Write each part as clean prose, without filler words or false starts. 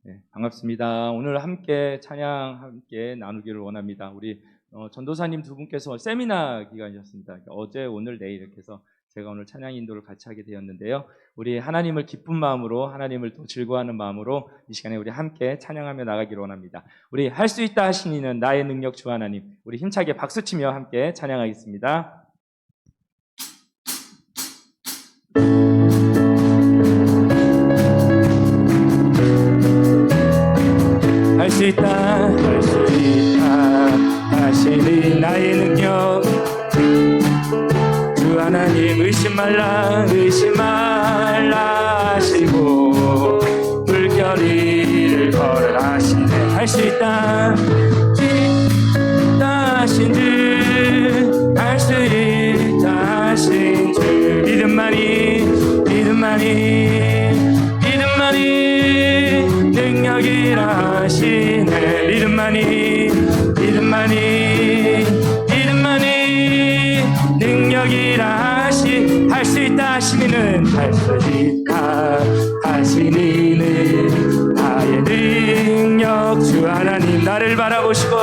네, 반갑습니다. 오늘 함께 찬양 함께 나누기를 원합니다. 우리 전도사님 두 분께서 세미나 기간이었습니다. 어제, 오늘, 내일 이렇게 해서 제가 오늘 찬양 인도를 같이 하게 되었는데요. 우리 하나님을 기쁜 마음으로, 하나님을 또 즐거워하는 마음으로 이 시간에 우리 함께 찬양하며 나가기를 원합니다. 우리 할 수 있다 하신 이는 나의 능력 주 하나님, 우리 힘차게 박수치며 함께 찬양하겠습니다. 할 수 있다, 할 수 있다 하시니 나의 능력 주 하나님 의심 말라 하시고 물결이를 걸으라 하시네. 할 수 있다 하신 주, 할 수 있다 하신 주, 믿음만이 능력이라 하시네. 믿음만이 능력이라 할 수 있다 하시니는, 할 수 있다 하시니는 나의 능력 주 하나님, 나를 바라보시고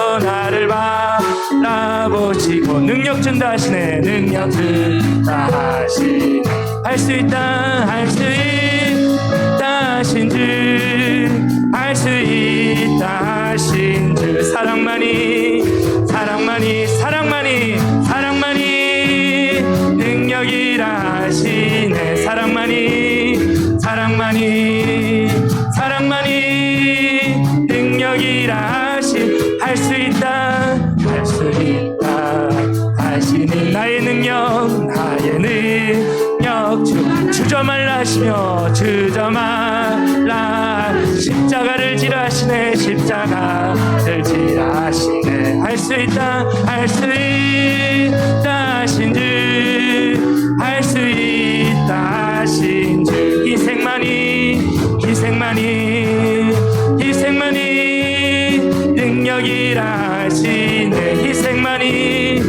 능력 준다 하시네. 능력 준다 하시네. 할 수 있다 하신 주, 할 수 있다 하신 주, 사랑만이 능력이라 하시네. 사랑만이 능력이라 할 수 있다 하시니 나의 능력 주저 말라 하시며 십자가를 지라시네. 십자가를 지라시네. 할 수 있다 하신 주, 할 수 있다 하신 주, 희생만이 능력이라 하시네. 희생만이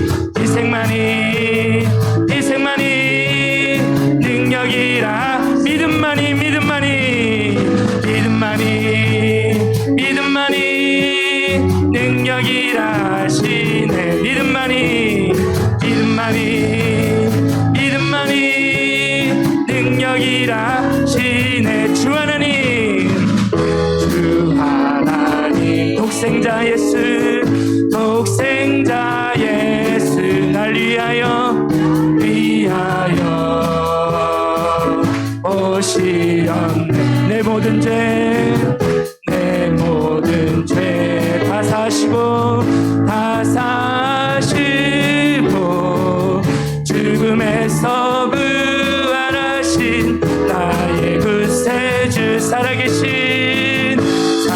능력이라, 믿음만이 능력이라 하시네. 믿음만이 능력이라 하시네. 주 하나님 독생자 예수 날 위하여 오시었네. 내 모든 죄 다 사시고 죽음에서 부활하신 나의 구세주, 살아계신 주,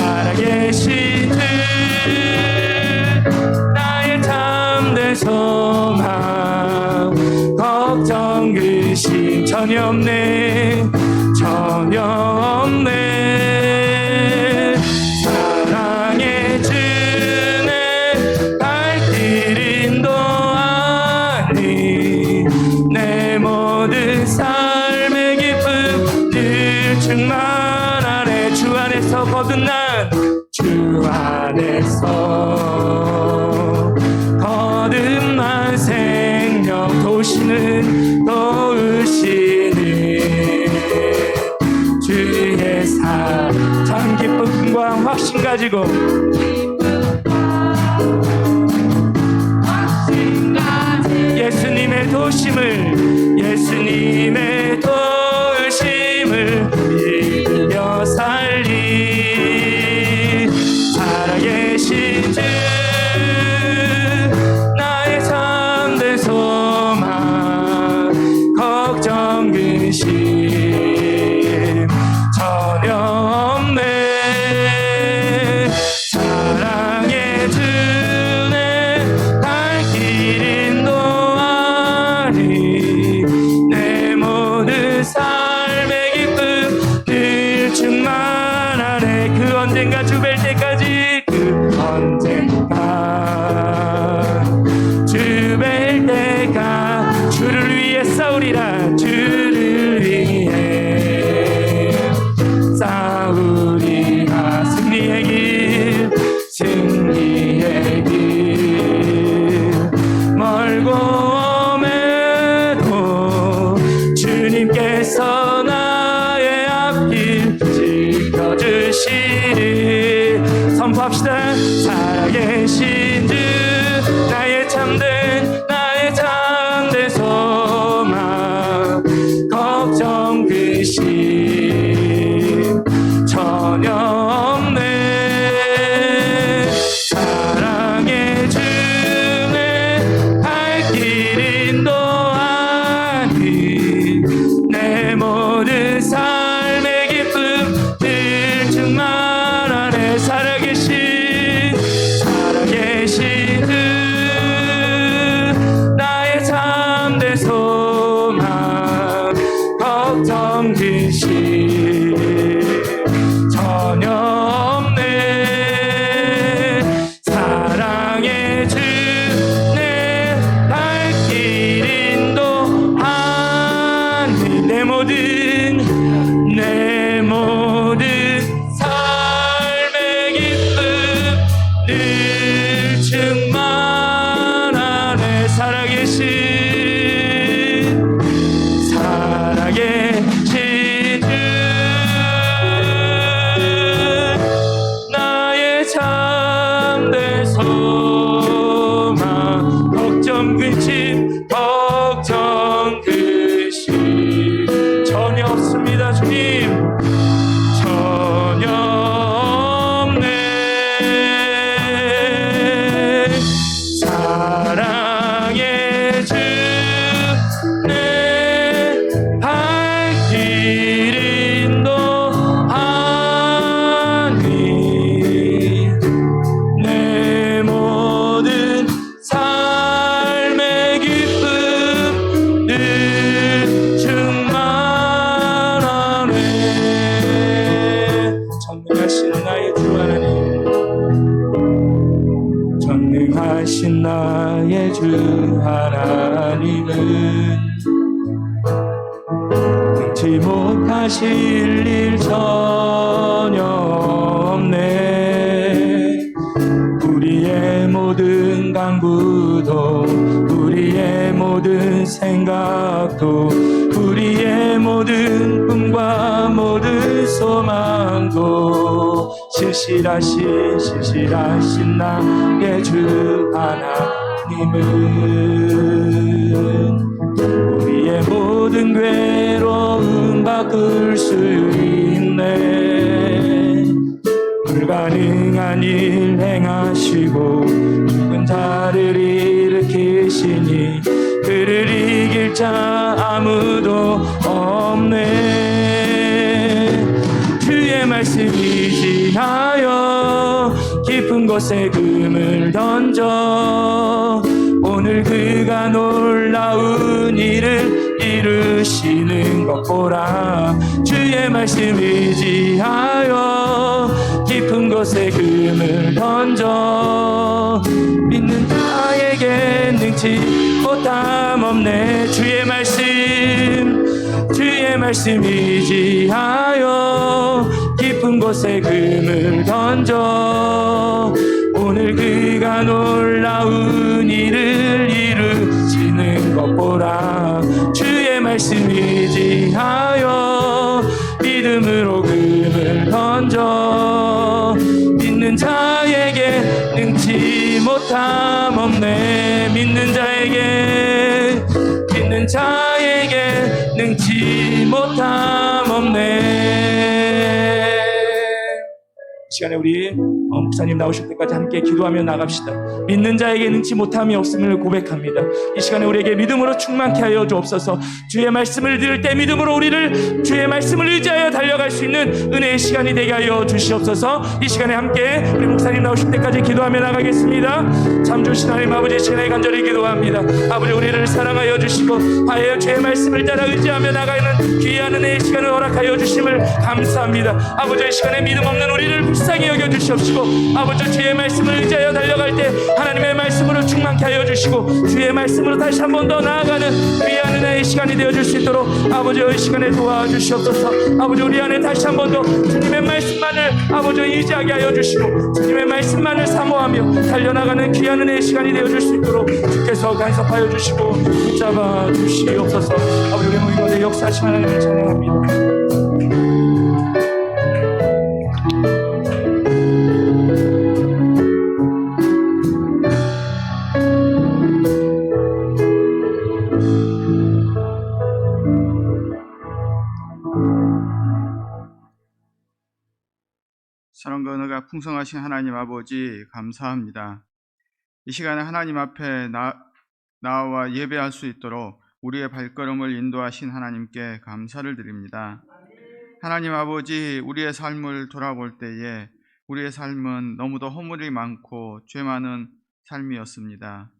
나의 참된 소망, 걱정 근심 전혀 없네. 사랑의 주내 발길 인도하니 내 모든 삶의 기쁨 늘 충만하네. 주 안에서 거듭난 생명 도우시는 주의 참 기쁨과 확신 가지고 예수님의 도우심을 믿으며 살리. 살아계신 주 나의 참된 소망, 걱정 근심 전혀 없네. 사랑의 주내 발길 인도하니 내 모든 주께서 나의 앞길 지켜주시리. 선포합시다. 살아계신 주 나의 참된 소망 걱정 근심 전혀 없네. 사랑의 주의 발길 인도하니 내 모든 삶의 기쁨들 충만하네. 살아계신 그 나의 참된 소망 걱정 근심 전혀 없네. 사랑의 주 내 발길 인도하니 내 모든 삶의 기쁨 늘 충만하네. 살아계신 주 나의 참된 소망 걱정 근심 전혀 없습니다. 주님 전혀 없네. 사랑의 주 내 발길 인도하니 내 모든 삶의 기쁨 늘 충만하네. 전능하신 나의 주 하나님, 전능하신 나의 주 하나님은 능치 못하실 일 전혀 없네. 우리의 모든 강구도 우리의 모든 생각도 우리의 모든 꿈과 모든 소망도 신실하신 나의 주 하나님은 우리의 모든 괴로움 바꿀 수 있네. 불가능한 일 행하시고 죽은 자를 일으키시니 그를 이길 자 아무도 없네. 주의 말씀 의지하여 깊은 곳에 금을 던져 오늘 그가 놀라운 일을 이루시는 것 보라. 주의 말씀 의지하여 깊은 곳에 금을 던져 믿는 자에게 능치 못함 없네. 주의 말씀 의지하여 깊은 곳에 금을 던져 오늘 그가 놀라운 일을 이루시는 것 보라. 주의 말씀 의지하여 믿음으로 금을 던져 믿는 자에게 능치 못함 없네. 믿는 자에게 능치 못함 없네. 이 시간에 우리 목사님 나오실 때까지 함께 기도하며 나갑시다. 믿는 자에게 능치 못함이 없음을 고백합니다. 이 시간에 우리에게 믿음으로 충만케 하여 주옵소서. 주의 말씀을 들을 때 믿음으로 우리를 주의 말씀을 의지하여 달려갈 수 있는 은혜의 시간이 되게 하여 주시옵소서. 이 시간에 함께 우리 목사님 나오실 때까지 기도하며 나가겠습니다. 참 좋으신 하나님 아버지, 신의 간절히 기도합니다. 아버지, 우리를 사랑하여 주시고 하여 주의 말씀을 따라 의지하며 나가는 귀한 은혜의 시간을 허락하여 주심을 감사합니다. 아버지, 이 시간에 믿음 없는 우리를 불쌍히 여겨주시옵시고 아버지 주의 말씀을 의지하여 달려갈 때 하나님의 말씀으로 충만케 하여 주시고 주의 말씀으로 다시 한 번 더 나아가는 귀한 은혜의 시간이 되어줄 수 있도록 아버지의 시간에 도와주시옵소서. 아버지 우리 안에 다시 한 번 더 주님의 말씀만을 아버지 의지하게 하여 주시고 주님의 말씀만을 사모하며 달려나가는 귀한 은혜의 시간이 되어줄 수 있도록 주께서 간섭하여 주시고 붙잡아 주시옵소서. 아버지 우리 모인 가운데 역사하신 하나님을 찬양합니다. 사랑과 은혜가 풍성하신 하나님 아버지 감사합니다. 이 시간에 하나님 앞에 나와 예배할 수 있도록 우리의 발걸음을 인도하신 하나님께 감사를 드립니다. 하나님 아버지, 우리의 삶을 돌아볼 때에 우리의 삶은 너무도 허물이 많고 죄 많은 삶이었습니다.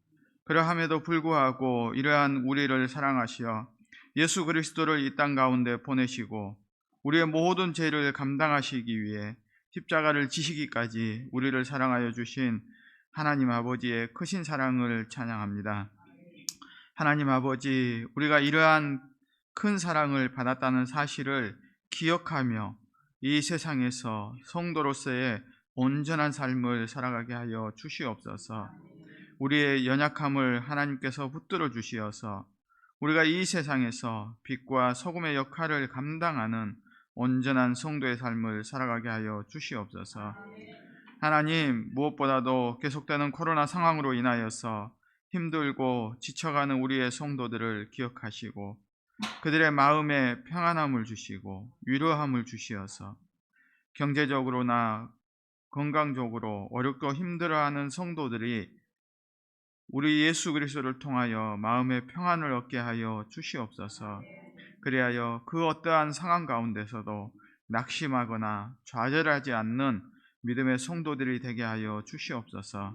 그러함에도 불구하고 이러한 우리를 사랑하시어 예수 그리스도를 이 땅 가운데 보내시고 우리의 모든 죄를 감당하시기 위해 십자가를 지시기까지 우리를 사랑하여 주신 하나님 아버지의 크신 사랑을 찬양합니다. 하나님 아버지, 우리가 이러한 큰 사랑을 받았다는 사실을 기억하며 이 세상에서 성도로서의 온전한 삶을 살아가게 하여 주시옵소서. 우리의 연약함을 하나님께서 붙들어 주시어서 우리가 이 세상에서 빛과 소금의 역할을 감당하는 온전한 성도의 삶을 살아가게 하여 주시옵소서. 하나님, 무엇보다도 계속되는 코로나 상황으로 인하여서 힘들고 지쳐가는 우리의 성도들을 기억하시고 그들의 마음에 평안함을 주시고 위로함을 주시어서 경제적으로나 건강적으로 어렵고 힘들어하는 성도들이 우리 예수 그리스도를 통하여 마음의 평안을 얻게 하여 주시옵소서. 그리하여 그 어떠한 상황 가운데서도 낙심하거나 좌절하지 않는 믿음의 성도들이 되게 하여 주시옵소서.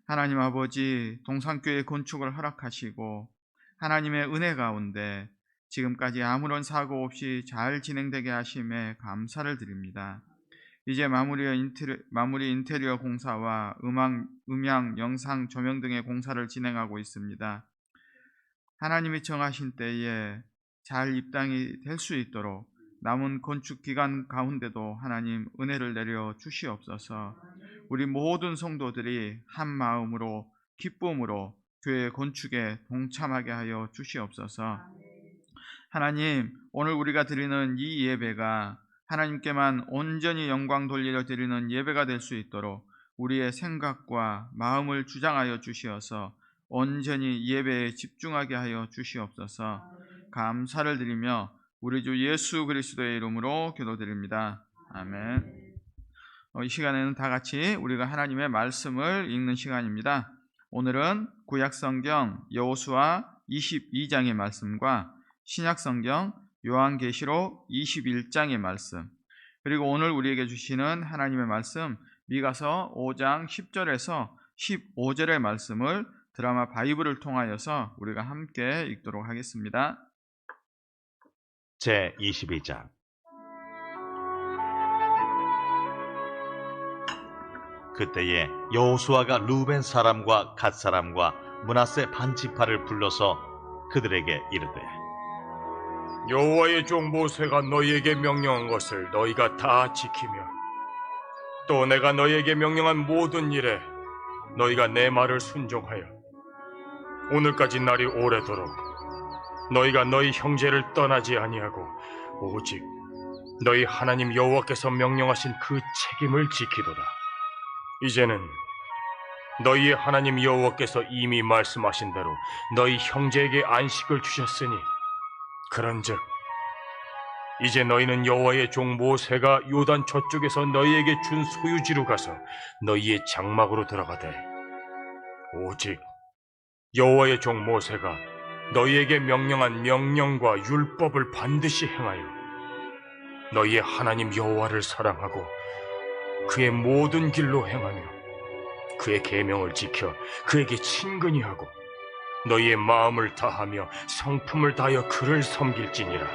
하나님 아버지, 동산교회 건축을 허락하시고 하나님의 은혜 가운데 지금까지 아무런 사고 없이 잘 진행되게 하심에 감사를 드립니다. 이제 마무리 인테리어 공사와 음향, 영상, 조명 등의 공사를 진행하고 있습니다. 하나님이 정하신 때에 잘 입당이 될 수 있도록 남은 건축 기간 가운데도 하나님 은혜를 내려 주시옵소서. 우리 모든 성도들이 한 마음으로 기쁨으로 교회 건축에 동참하게 하여 주시옵소서. 하나님, 오늘 우리가 드리는 이 예배가 하나님께만 온전히 영광 돌려 드리는 예배가 될 수 있도록 우리의 생각과 마음을 주장하여 주시어서 온전히 예배에 집중하게 하여 주시옵소서. 감사를 드리며 우리 주 예수 그리스도의 이름으로 기도드립니다. 아멘. 이 시간에는 다 같이 우리가 하나님의 말씀을 읽는 시간입니다. 오늘은 구약성경 여호수아 22장의 말씀과 신약성경 요한계시록 21장의 말씀, 그리고 오늘 우리에게 주시는 하나님의 말씀 미가서 5장 10절에서 15절의 말씀을 드라마 바이블을 통하여서 우리가 함께 읽도록 하겠습니다. 제22장. 그때에 여호수아가 루벤 사람과 갓 사람과 므낫세 반 지파를 불러서 그들에게 이르되, 여호와의 종 모세가 너희에게 명령한 것을 너희가 다 지키며 또 내가 너희에게 명령한 모든 일에 너희가 내 말을 순종하여 오늘까지 날이 오래도록 너희가 너희 형제를 떠나지 아니하고 오직 너희 하나님 여호와께서 명령하신 그 책임을 지키도다. 이제는 너희의 하나님 여호와께서 이미 말씀하신 대로 너희 형제에게 안식을 주셨으니 그런즉 이제 너희는 여호와의 종 모세가 요단 저쪽에서 너희에게 준 소유지로 가서 너희의 장막으로 들어가되 오직 여호와의 종 모세가 너희에게 명령한 명령과 율법을 반드시 행하여 너희의 하나님 여호와를 사랑하고 그의 모든 길로 행하며 그의 계명을 지켜 그에게 친근히 하고 너희의 마음을 다하며 성품을 다하여 그를 섬길지니라.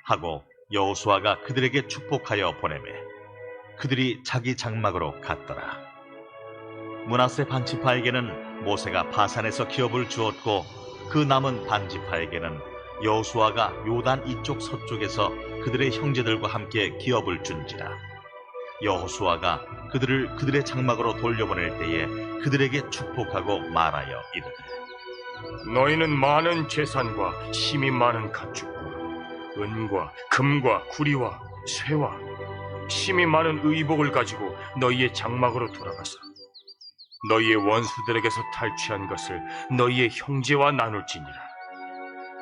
하고 여호수아가 그들에게 축복하여 보내매 그들이 자기 장막으로 갔더라. 므낫세 반지파에게는 모세가 바산에서 기업을 주었고 그 남은 반지파에게는 여호수아가 요단 이쪽 서쪽에서 그들의 형제들과 함께 기업을 준지라. 여호수아가 그들을 그들의 장막으로 돌려보낼 때에 그들에게 축복하고 말하여 이르되 너희는 많은 재산과 힘이 많은 가축과 은과 금과 구리와 쇠와 힘이 많은 의복을 가지고 너희의 장막으로 돌아가서 너희의 원수들에게서 탈취한 것을 너희의 형제와 나눌지니라.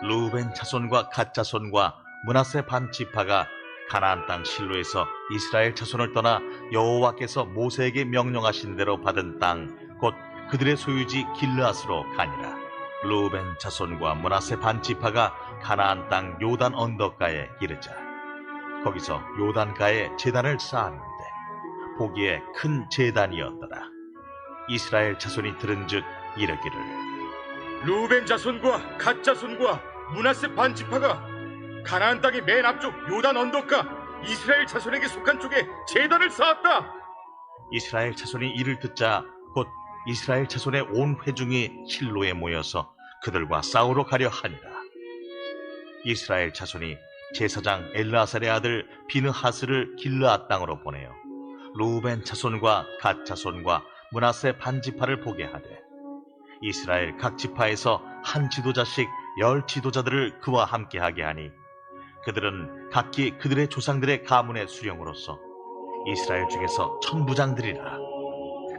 루벤 자손과 갓 자손과 므낫세 반지파가 가나안 땅 실로에서 이스라엘 자손을 떠나 여호와께서 모세에게 명령하신 대로 받은 땅 곧 그들의 소유지 길르앗으로 가니라. 루벤 자손과 므낫세 반지파가 가나안 땅 요단 언덕가에 이르자 거기서 요단가에 제단을 쌓았는데 보기에 큰 제단이었더라. 이스라엘 자손이 들은즉 이르기를 루벤 자손과 갓 자손과 므낫세 반지파가 가나안 땅의 맨 앞쪽 요단 언덕가 이스라엘 자손에게 속한 쪽에 제단을 쌓았다. 이스라엘 자손이 이를 듣자 곧 이스라엘 자손의 온 회중이 실로에 모여서 그들과 싸우러 가려 하니라. 이스라엘 자손이 제사장 엘르아살의 아들 비느하스를 길르앗 땅으로 보내어 루벤 자손과 갓 자손과 므낫세 반지파를 보게 하되 이스라엘 각 지파에서 한 지도자씩 10 지도자들을 그와 함께하게 하니 그들은 각기 그들의 조상들의 가문의 수령으로서 이스라엘 중에서 천부장들이라.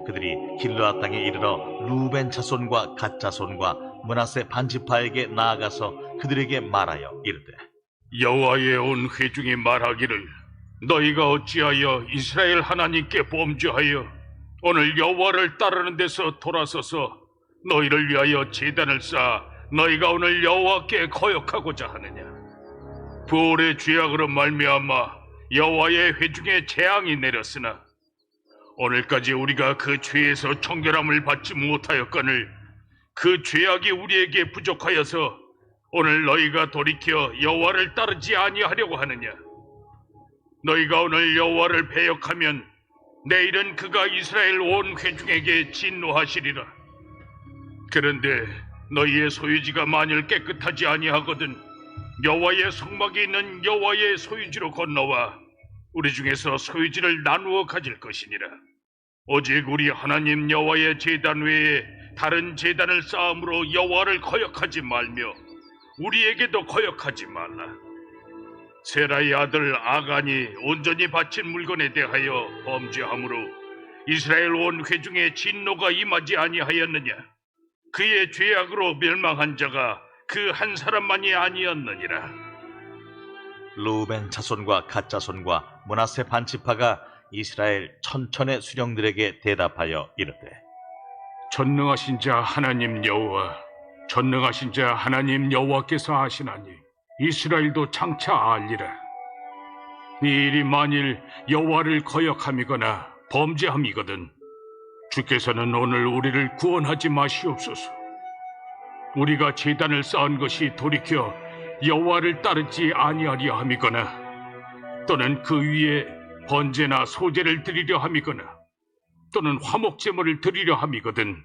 그들이 길르앗 땅에 이르러 루벤 자손과 갓 자손과 므낫세 반지파에게 나아가서 그들에게 말하여 이르되 여호와의 온 회중이 말하기를 너희가 어찌하여 이스라엘 하나님께 범죄하여 오늘 여호와를 따르는 데서 돌아서서 너희를 위하여 제단을 쌓아 너희가 오늘 여호와께 거역하고자 하느냐. 부올의 죄악으로 말미암아 여호와의 회중에 재앙이 내렸으나 오늘까지 우리가 그 죄에서 청결함을 받지 못하였거늘 그 죄악이 우리에게 부족하여서 오늘 너희가 돌이켜 여호와를 따르지 아니하려고 하느냐. 너희가 오늘 여호와를 배역하면 내일은 그가 이스라엘 온 회중에게 진노하시리라. 그런데 너희의 소유지가 만일 깨끗하지 아니하거든 여호와의 성막이 있는 여호와의 소유지로 건너와 우리 중에서 소유지를 나누어 가질 것이니라. 오직 우리 하나님 여호와의 제단 외에 다른 제단을 쌓음으로 여호와를 거역하지 말며 우리에게도 거역하지 말라. 세라의 아들 아간이 온전히 바친 물건에 대하여 범죄함으로 이스라엘 온 회중의 진노가 임하지 아니하였느냐. 그의 죄악으로 멸망한 자가 그 한 사람만이 아니었느니라. 루벤 자손과 갓 자손과 므낫세 반지파가 이스라엘 천천의 수령들에게 대답하여 이르되 전능하신 자 하나님 여호와, 전능하신 자 하나님 여호와께서 하시나니 이스라엘도 장차 알리라. 이 일이 만일 여호와를 거역함이거나 범죄함이거든 주께서는 오늘 우리를 구원하지 마시옵소서. 우리가 제단을 쌓은 것이 돌이켜 여호와를 따르지 아니하려 함이거나 또는 그 위에 번제나 소제를 드리려 함이거나 또는 화목제물을 드리려 함이거든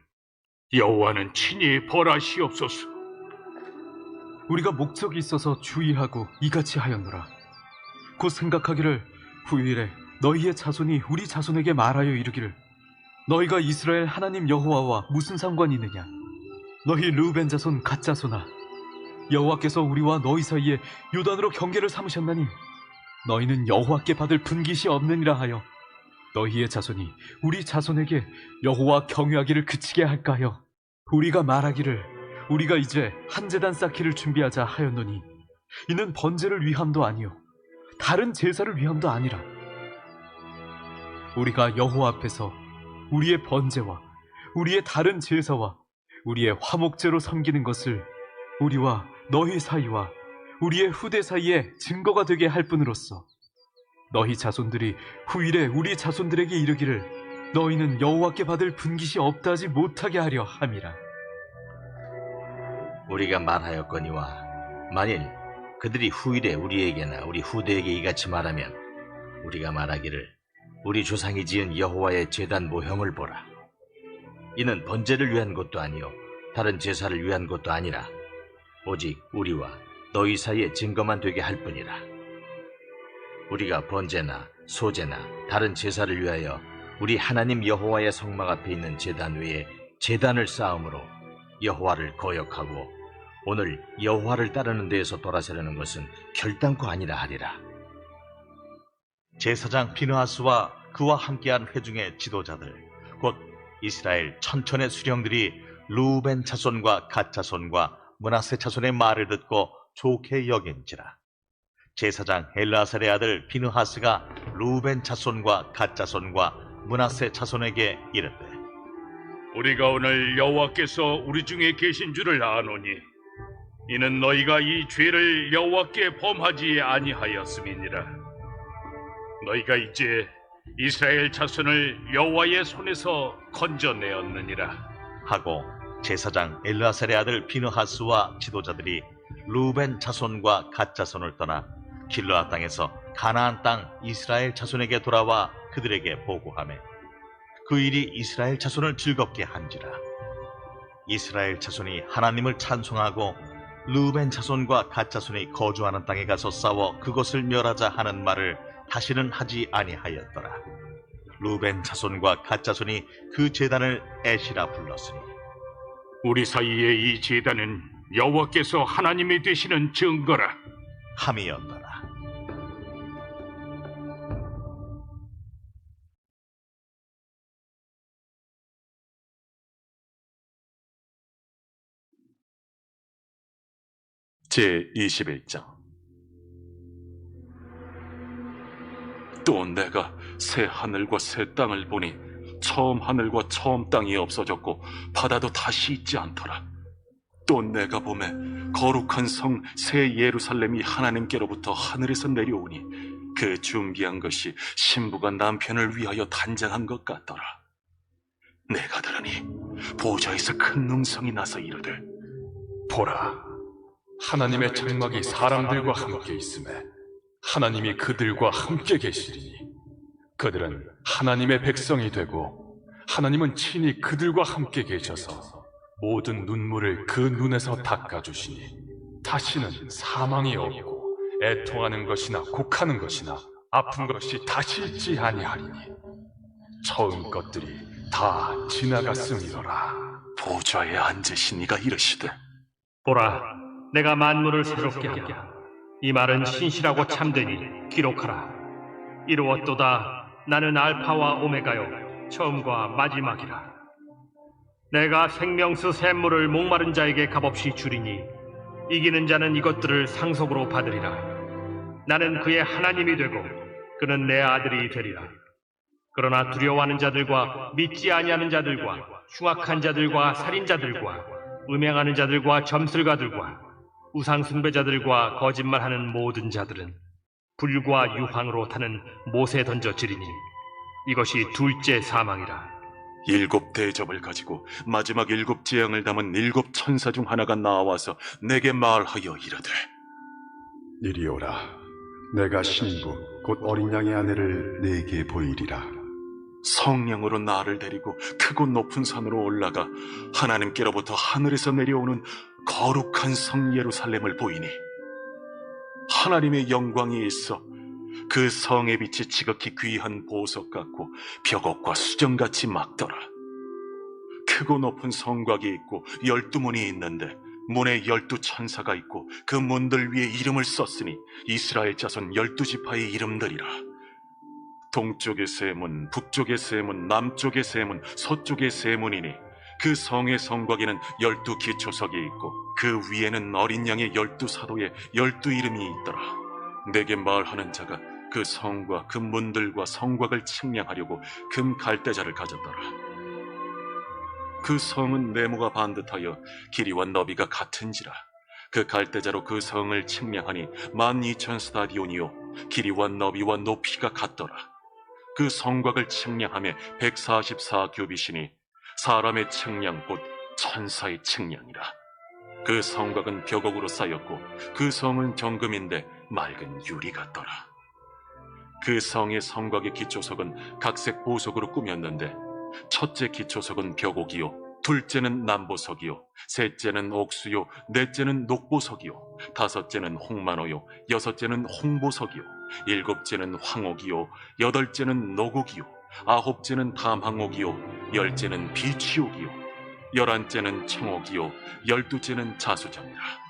여호와는 친히 벌하시옵소서. 우리가 목적이 있어서 주의하고 이같이 하였노라. 곧 생각하기를 후일에 너희의 자손이 우리 자손에게 말하여 이르기를 너희가 이스라엘 하나님 여호와와 무슨 상관이 있느냐. 너희 르우벤 자손 갓 자손아, 여호와께서 우리와 너희 사이에 요단으로 경계를 삼으셨나니 너희는 여호와께 받을 분깃이 없느니라 하여 너희의 자손이 우리 자손에게 여호와 경외하기를 그치게 할까 하여 우리가 말하기를 우리가 이제 한 제단 쌓기를 준비하자 하였노니 이는 번제를 위함도 아니요 다른 제사를 위함도 아니라 우리가 여호와 앞에서 우리의 번제와 우리의 다른 제사와 우리의 화목제로 섬기는 것을 우리와 너희 사이와 우리의 후대 사이에 증거가 되게 할 뿐으로써 너희 자손들이 후일에 우리 자손들에게 이르기를 너희는 여호와께 받을 분깃이 없다 하지 못하게 하려 함이라. 우리가 말하였거니와 만일 그들이 후일에 우리에게나 우리 후대에게 이같이 말하면 우리가 말하기를 우리 조상이 지은 여호와의 제단 모형을 보라. 이는 번제를 위한 것도 아니요 다른 제사를 위한 것도 아니라 오직 우리와 너희 사이에 증거만 되게 할 뿐이라. 우리가 번제나 소제나 다른 제사를 위하여 우리 하나님 여호와의 성막 앞에 있는 제단 위에 제단을 쌓음으로 여호와를 거역하고 오늘 여호와를 따르는 데에서 돌아서려는 것은 결단코 아니라 하리라. 제사장 비느하스와 그와 함께한 회중의 지도자들 곧 이스라엘 천천의 수령들이 르우벤 자손과 갓 자손과 므낫세 자손의 말을 듣고 좋게 여긴지라. 제사장 엘르아살의 아들 비느하스가 르우벤 자손과 갓 자손과 므낫세 자손에게 이르되 우리가 오늘 여호와께서 우리 중에 계신 줄을 아노니 이는 너희가 이 죄를 여호와께 범하지 아니하였음이니라. 너희가 이제 이스라엘 자손을 여호와의 손에서 건져내었느니라 하고 제사장 엘르아살의 아들 비느하스와 지도자들이 르우벤 자손과 갓 자손을 떠나 길르앗 땅에서 가나안 땅 이스라엘 자손에게 돌아와 그들에게 보고하매 그 일이 이스라엘 자손을 즐겁게 한지라. 이스라엘 자손이 하나님을 찬송하고 르우벤 자손과 갓 자손이 거주하는 땅에 가서 싸워 그것을 멸하자 하는 말을 다시는 하지 아니하였더라. 르우벤 자손과 갓 자손이 그 제단을 에시라 불렀으니 우리 사이의 이 제단은 여호와께서 하나님이 되시는 증거라. 함이었더라. 제21장. 또 내가 새 하늘과 새 땅을 보니 처음 하늘과 처음 땅이 없어졌고 바다도 다시 있지 않더라. 또 내가 보매 거룩한 성 새 예루살렘이 하나님께로부터 하늘에서 내려오니 그 준비한 것이 신부가 남편을 위하여 단장한 것 같더라. 내가 들으니 보좌에서 큰 음성이 나서 이르되 보라, 하나님의 장막이 사람들과 함께 있음에 하나님이 그들과 함께 계시리니 그들은 하나님의 백성이 되고 하나님은 친히 그들과 함께 계셔서 모든 눈물을 그 눈에서 닦아주시니 다시는 사망이 없고 애통하는 것이나 곡하는 것이나 아픈 것이 다시 있지 아니하리니 처음 것들이 다 지나갔음이로라. 보좌에 앉으신 이가 이르시되 보라, 내가 만물을 새롭게 하리라. 이 말은 신실하고 참되니 기록하라. 이루었도다. 나는 알파와 오메가요 처음과 마지막이라. 내가 생명수 샘물을 목마른 자에게 값없이 주리니 이기는 자는 이것들을 상속으로 받으리라. 나는 그의 하나님이 되고 그는 내 아들이 되리라. 그러나 두려워하는 자들과 믿지 아니하는 자들과 흉악한 자들과 살인자들과 음행하는 자들과 점술가들과 우상숭배자들과 거짓말하는 모든 자들은 불과 유황으로 타는 못에 던져지리니 이것이 둘째 사망이라. 일곱 대접을 가지고 마지막 일곱 재앙을 담은 일곱 천사 중 하나가 나와서 내게 말하여 이르되 이리 오라. 내가 신부 곧 어린 양의 아내를 네게 보이리라. 성령으로 나를 데리고 크고 높은 산으로 올라가 하나님께로부터 하늘에서 내려오는 거룩한 성 예루살렘을 보이니 하나님의 영광이 있어 그 성의 빛이 지극히 귀한 보석 같고 벽옥과 수정같이 막더라. 크고 높은 성곽이 있고 12문이 있는데 문에 12천사가 있고 그 문들 위에 이름을 썼으니 이스라엘 자손 12지파의 이름들이라. 동쪽의 세 문, 북쪽의 세 문, 남쪽의 세 문, 서쪽의 세 문이니 그 성의 성곽에는 12기초석이 있고 그 위에는 어린 양의 12사도의 12이름이 있더라. 내게 말하는 자가 그 성과 그 문들과 성곽을 측량하려고 금 갈대자를 가졌더라. 그 성은 네모가 반듯하여 길이와 너비가 같은지라. 그 갈대자로 그 성을 측량하니 12,000스타디온이요 길이와 너비와 높이가 같더라. 그 성곽을 측량하며 144규빗이니 사람의 측량 곧 천사의 측량이라. 그 성곽은 벽옥으로 쌓였고 그 성은 정금인데 맑은 유리 같더라. 그 성의 성곽의 기초석은 각색 보석으로 꾸몄는데 첫째 기초석은 벽옥이요, 둘째는 남보석이요, 셋째는 옥수요, 넷째는 녹보석이요, 다섯째는 홍만호요, 여섯째는 홍보석이요, 일곱째는 황옥이요, 여덟째는 녹옥이요, 아홉째는 담항옥이요, 열째는 비치옥이요, 열한째는 청옥이요, 열두째는 자수정이라.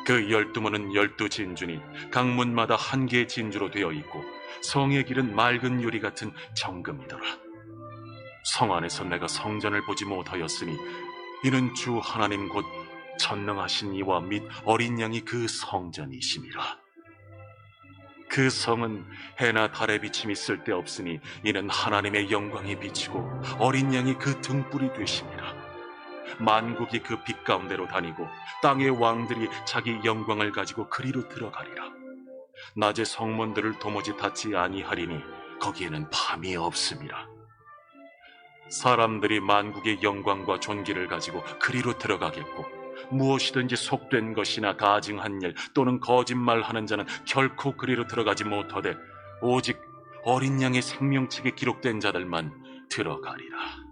그 12문은 12진주니 각 문마다 한 개의 진주로 되어 있고 성의 길은 맑은 유리 같은 정금이더라. 성 안에서 내가 성전을 보지 못하였으니 이는 주 하나님 곧 전능하신 이와 및 어린 양이 그 성전이심이라. 그 성은 해나 달의 비침이 쓸데없으니 이는 하나님의 영광이 비치고 어린 양이 그 등불이 되심이라. 만국이 그 빛 가운데로 다니고 땅의 왕들이 자기 영광을 가지고 그리로 들어가리라. 낮에 성문들을 도무지 닫지 아니하리니 거기에는 밤이 없음이라. 사람들이 만국의 영광과 존귀를 가지고 그리로 들어가겠고 무엇이든지 속된 것이나 가증한 일 또는 거짓말하는 자는 결코 그리로 들어가지 못하되 오직 어린 양의 생명책에 기록된 자들만 들어가리라.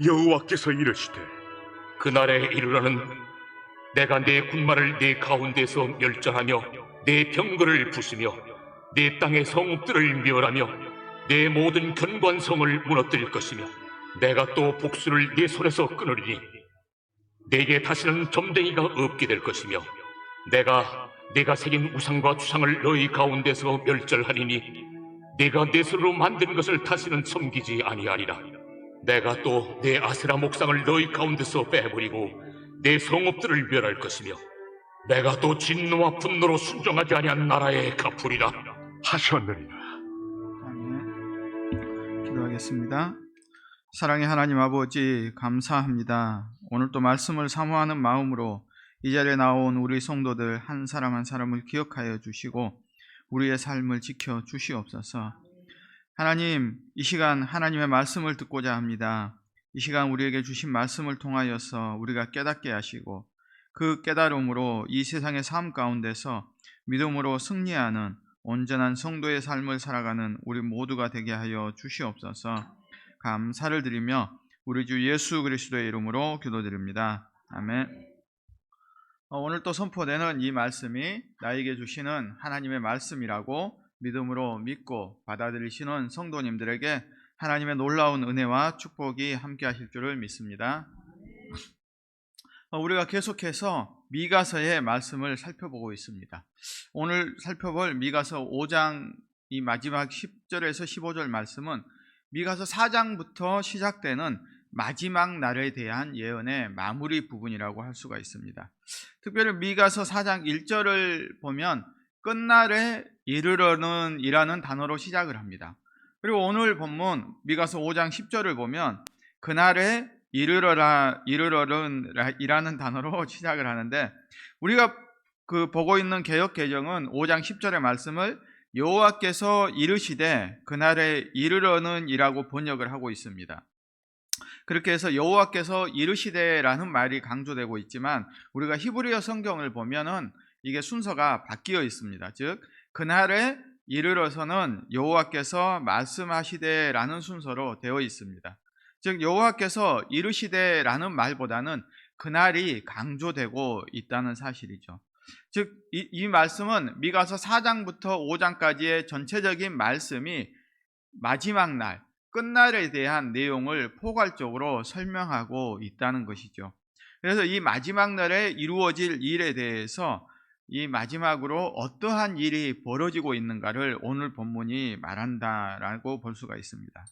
여호와께서 이르시되 그날에 이르러는 내가 내 군마를 네 가운데서 멸절하며 내 병거를 부수며 내 땅의 성읍들을 멸하며 내 모든 견관성을 무너뜨릴 것이며 내가 또 복수를 네 손에서 끊으리니 내게 다시는 점쟁이가 없게 될 것이며 내가 새긴 우상과 주상을 너희 가운데서 멸절하리니 내가 내 손으로 만든 것을 다시는 섬기지 아니하리라. 내가 또 내 아세라 목상을 너희 가운데서 빼버리고 내 성읍들을 멸할 것이며 내가 또 진노와 분노로 순종하지 아니한 나라에 갚으리라 하셨느니라. 아멘. 기도하겠습니다. 사랑의 하나님 아버지, 감사합니다. 오늘 또 말씀을 사모하는 마음으로 이 자리에 나온 우리 성도들 한 사람 한 사람을 기억하여 주시고 우리의 삶을 지켜 주시옵소서. 하나님, 이 시간 하나님의 말씀을 듣고자 합니다. 이 시간 우리에게 주신 말씀을 통하여서 우리가 깨닫게 하시고 그 깨달음으로 이 세상의 삶 가운데서 믿음으로 승리하는 온전한 성도의 삶을 살아가는 우리 모두가 되게 하여 주시옵소서. 감사를 드리며 우리 주 예수 그리스도의 이름으로 기도드립니다. 아멘. 오늘 또 선포되는 이 말씀이 나에게 주시는 하나님의 말씀이라고 믿음으로 믿고 받아들이시는 성도님들에게 하나님의 놀라운 은혜와 축복이 함께 하실 줄을 믿습니다. 우리가 계속해서 미가서의 말씀을 살펴보고 있습니다. 오늘 살펴볼 미가서 5장 이 마지막 10절에서 15절 말씀은 미가서 4장부터 시작되는 마지막 날에 대한 예언의 마무리 부분이라고 할 수가 있습니다. 특별히 미가서 4장 1절을 보면 끝날에 이르러는 이라는 단어로 시작을 합니다. 그리고 오늘 본문 미가서 5장 10절을 보면 그날에 이르러는 이라는 단어로 시작을 하는데 우리가 보고 있는 개역 개정은 5장 10절의 말씀을 여호와께서 이르시되 그날에 이르러는 이라고 번역을 하고 있습니다. 그렇게 해서 여호와께서 이르시되라는 말이 강조되고 있지만 우리가 히브리어 성경을 보면은 이게 순서가 바뀌어 있습니다. 즉 그날에 이르러서는 여호와께서 말씀하시되라는 순서로 되어 있습니다. 즉 여호와께서 이르시되라는 말보다는 그날이 강조되고 있다는 사실이죠. 즉 이 말씀은 미가서 4장부터 5장까지의 전체적인 말씀이 마지막 날, 끝날에 대한 내용을 포괄적으로 설명하고 있다는 것이죠. 그래서 이 마지막 날에 이루어질 일에 대해서 이 마지막으로 어떠한 일이 벌어지고 있는가를 오늘 본문이 말한다라고 볼 수가 있습니다.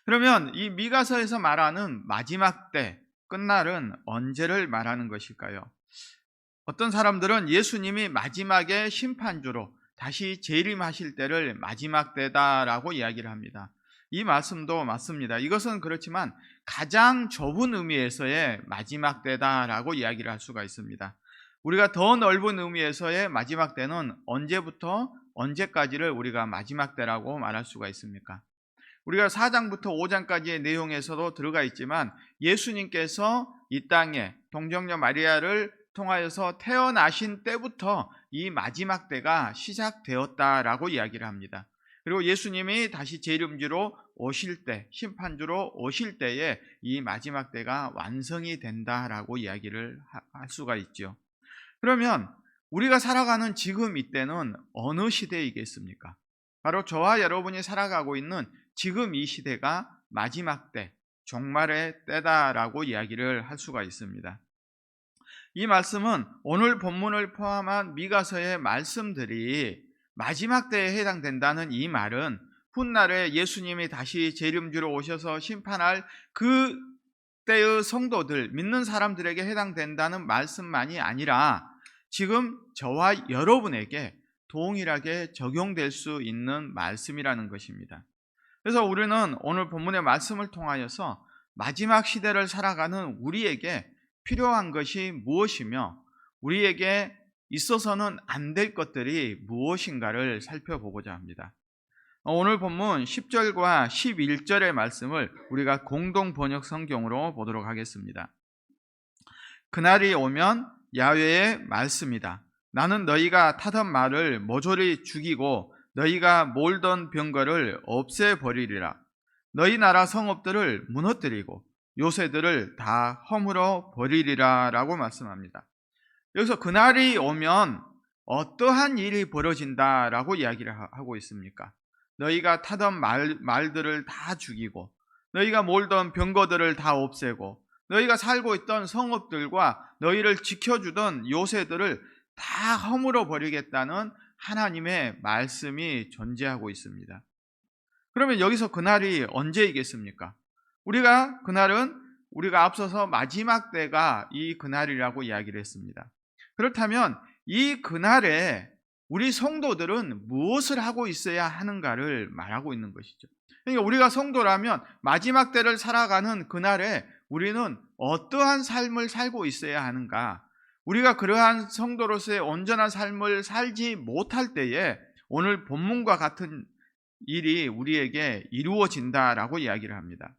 그러면 이 미가서에서 말하는 마지막 때, 끝날은 언제를 말하는 것일까요? 어떤 사람들은 예수님이 마지막에 심판주로 다시 재림하실 때를 마지막 때다라고 이야기를 합니다. 이 말씀도 맞습니다. 이것은 그렇지만 가장 좁은 의미에서의 마지막 때다라고 이야기를 할 수가 있습니다. 우리가 더 넓은 의미에서의 마지막 때는 언제부터 언제까지를 우리가 마지막 때라고 말할 수가 있습니까? 우리가 4장부터 5장까지의 내용에서도 들어가 있지만 예수님께서 이 땅에 동정녀 마리아를 통하여서 태어나신 때부터 이 마지막 때가 시작되었다라고 이야기를 합니다. 그리고 예수님이 다시 재림주로 오실 때, 심판주로 오실 때에 이 마지막 때가 완성이 된다라고 이야기를 할 수가 있죠. 그러면 우리가 살아가는 지금 이때는 어느 시대이겠습니까? 바로 저와 여러분이 살아가고 있는 지금 이 시대가 마지막 때, 종말의 때다라고 이야기를 할 수가 있습니다. 이 말씀은 오늘 본문을 포함한 미가서의 말씀들이 마지막 때에 해당된다는 이 말은 훗날에 예수님이 다시 재림주로 오셔서 심판할 그 때의 성도들, 믿는 사람들에게 해당된다는 말씀만이 아니라 지금 저와 여러분에게 동일하게 적용될 수 있는 말씀이라는 것입니다. 그래서 우리는 오늘 본문의 말씀을 통하여서 마지막 시대를 살아가는 우리에게 필요한 것이 무엇이며 우리에게 있어서는 안 될 것들이 무엇인가를 살펴보고자 합니다. 오늘 본문 10절과 11절의 말씀을 우리가 공동 번역 성경으로 보도록 하겠습니다. 그날이 오면 야훼의 말씀이다. 나는 너희가 타던 말을 모조리 죽이고 너희가 몰던 병거를 없애버리리라. 너희 나라 성읍들을 무너뜨리고 요새들을 다 허물어 버리리라 라고 말씀합니다. 여기서 그날이 오면 어떠한 일이 벌어진다라고 이야기를 하고 있습니까? 너희가 타던 말들을 다 죽이고 너희가 몰던 병거들을 다 없애고 너희가 살고 있던 성읍들과 너희를 지켜주던 요새들을 다 허물어 버리겠다는 하나님의 말씀이 존재하고 있습니다. 그러면 여기서 그날이 언제이겠습니까? 그날은 우리가 앞서서 마지막 때가 이 그날이라고 이야기를 했습니다. 그렇다면 이 그날에 우리 성도들은 무엇을 하고 있어야 하는가를 말하고 있는 것이죠. 그러니까 우리가 성도라면 마지막 때를 살아가는 그날에 우리는 어떠한 삶을 살고 있어야 하는가? 우리가 그러한 성도로서의 온전한 삶을 살지 못할 때에 오늘 본문과 같은 일이 우리에게 이루어진다라고 이야기를 합니다.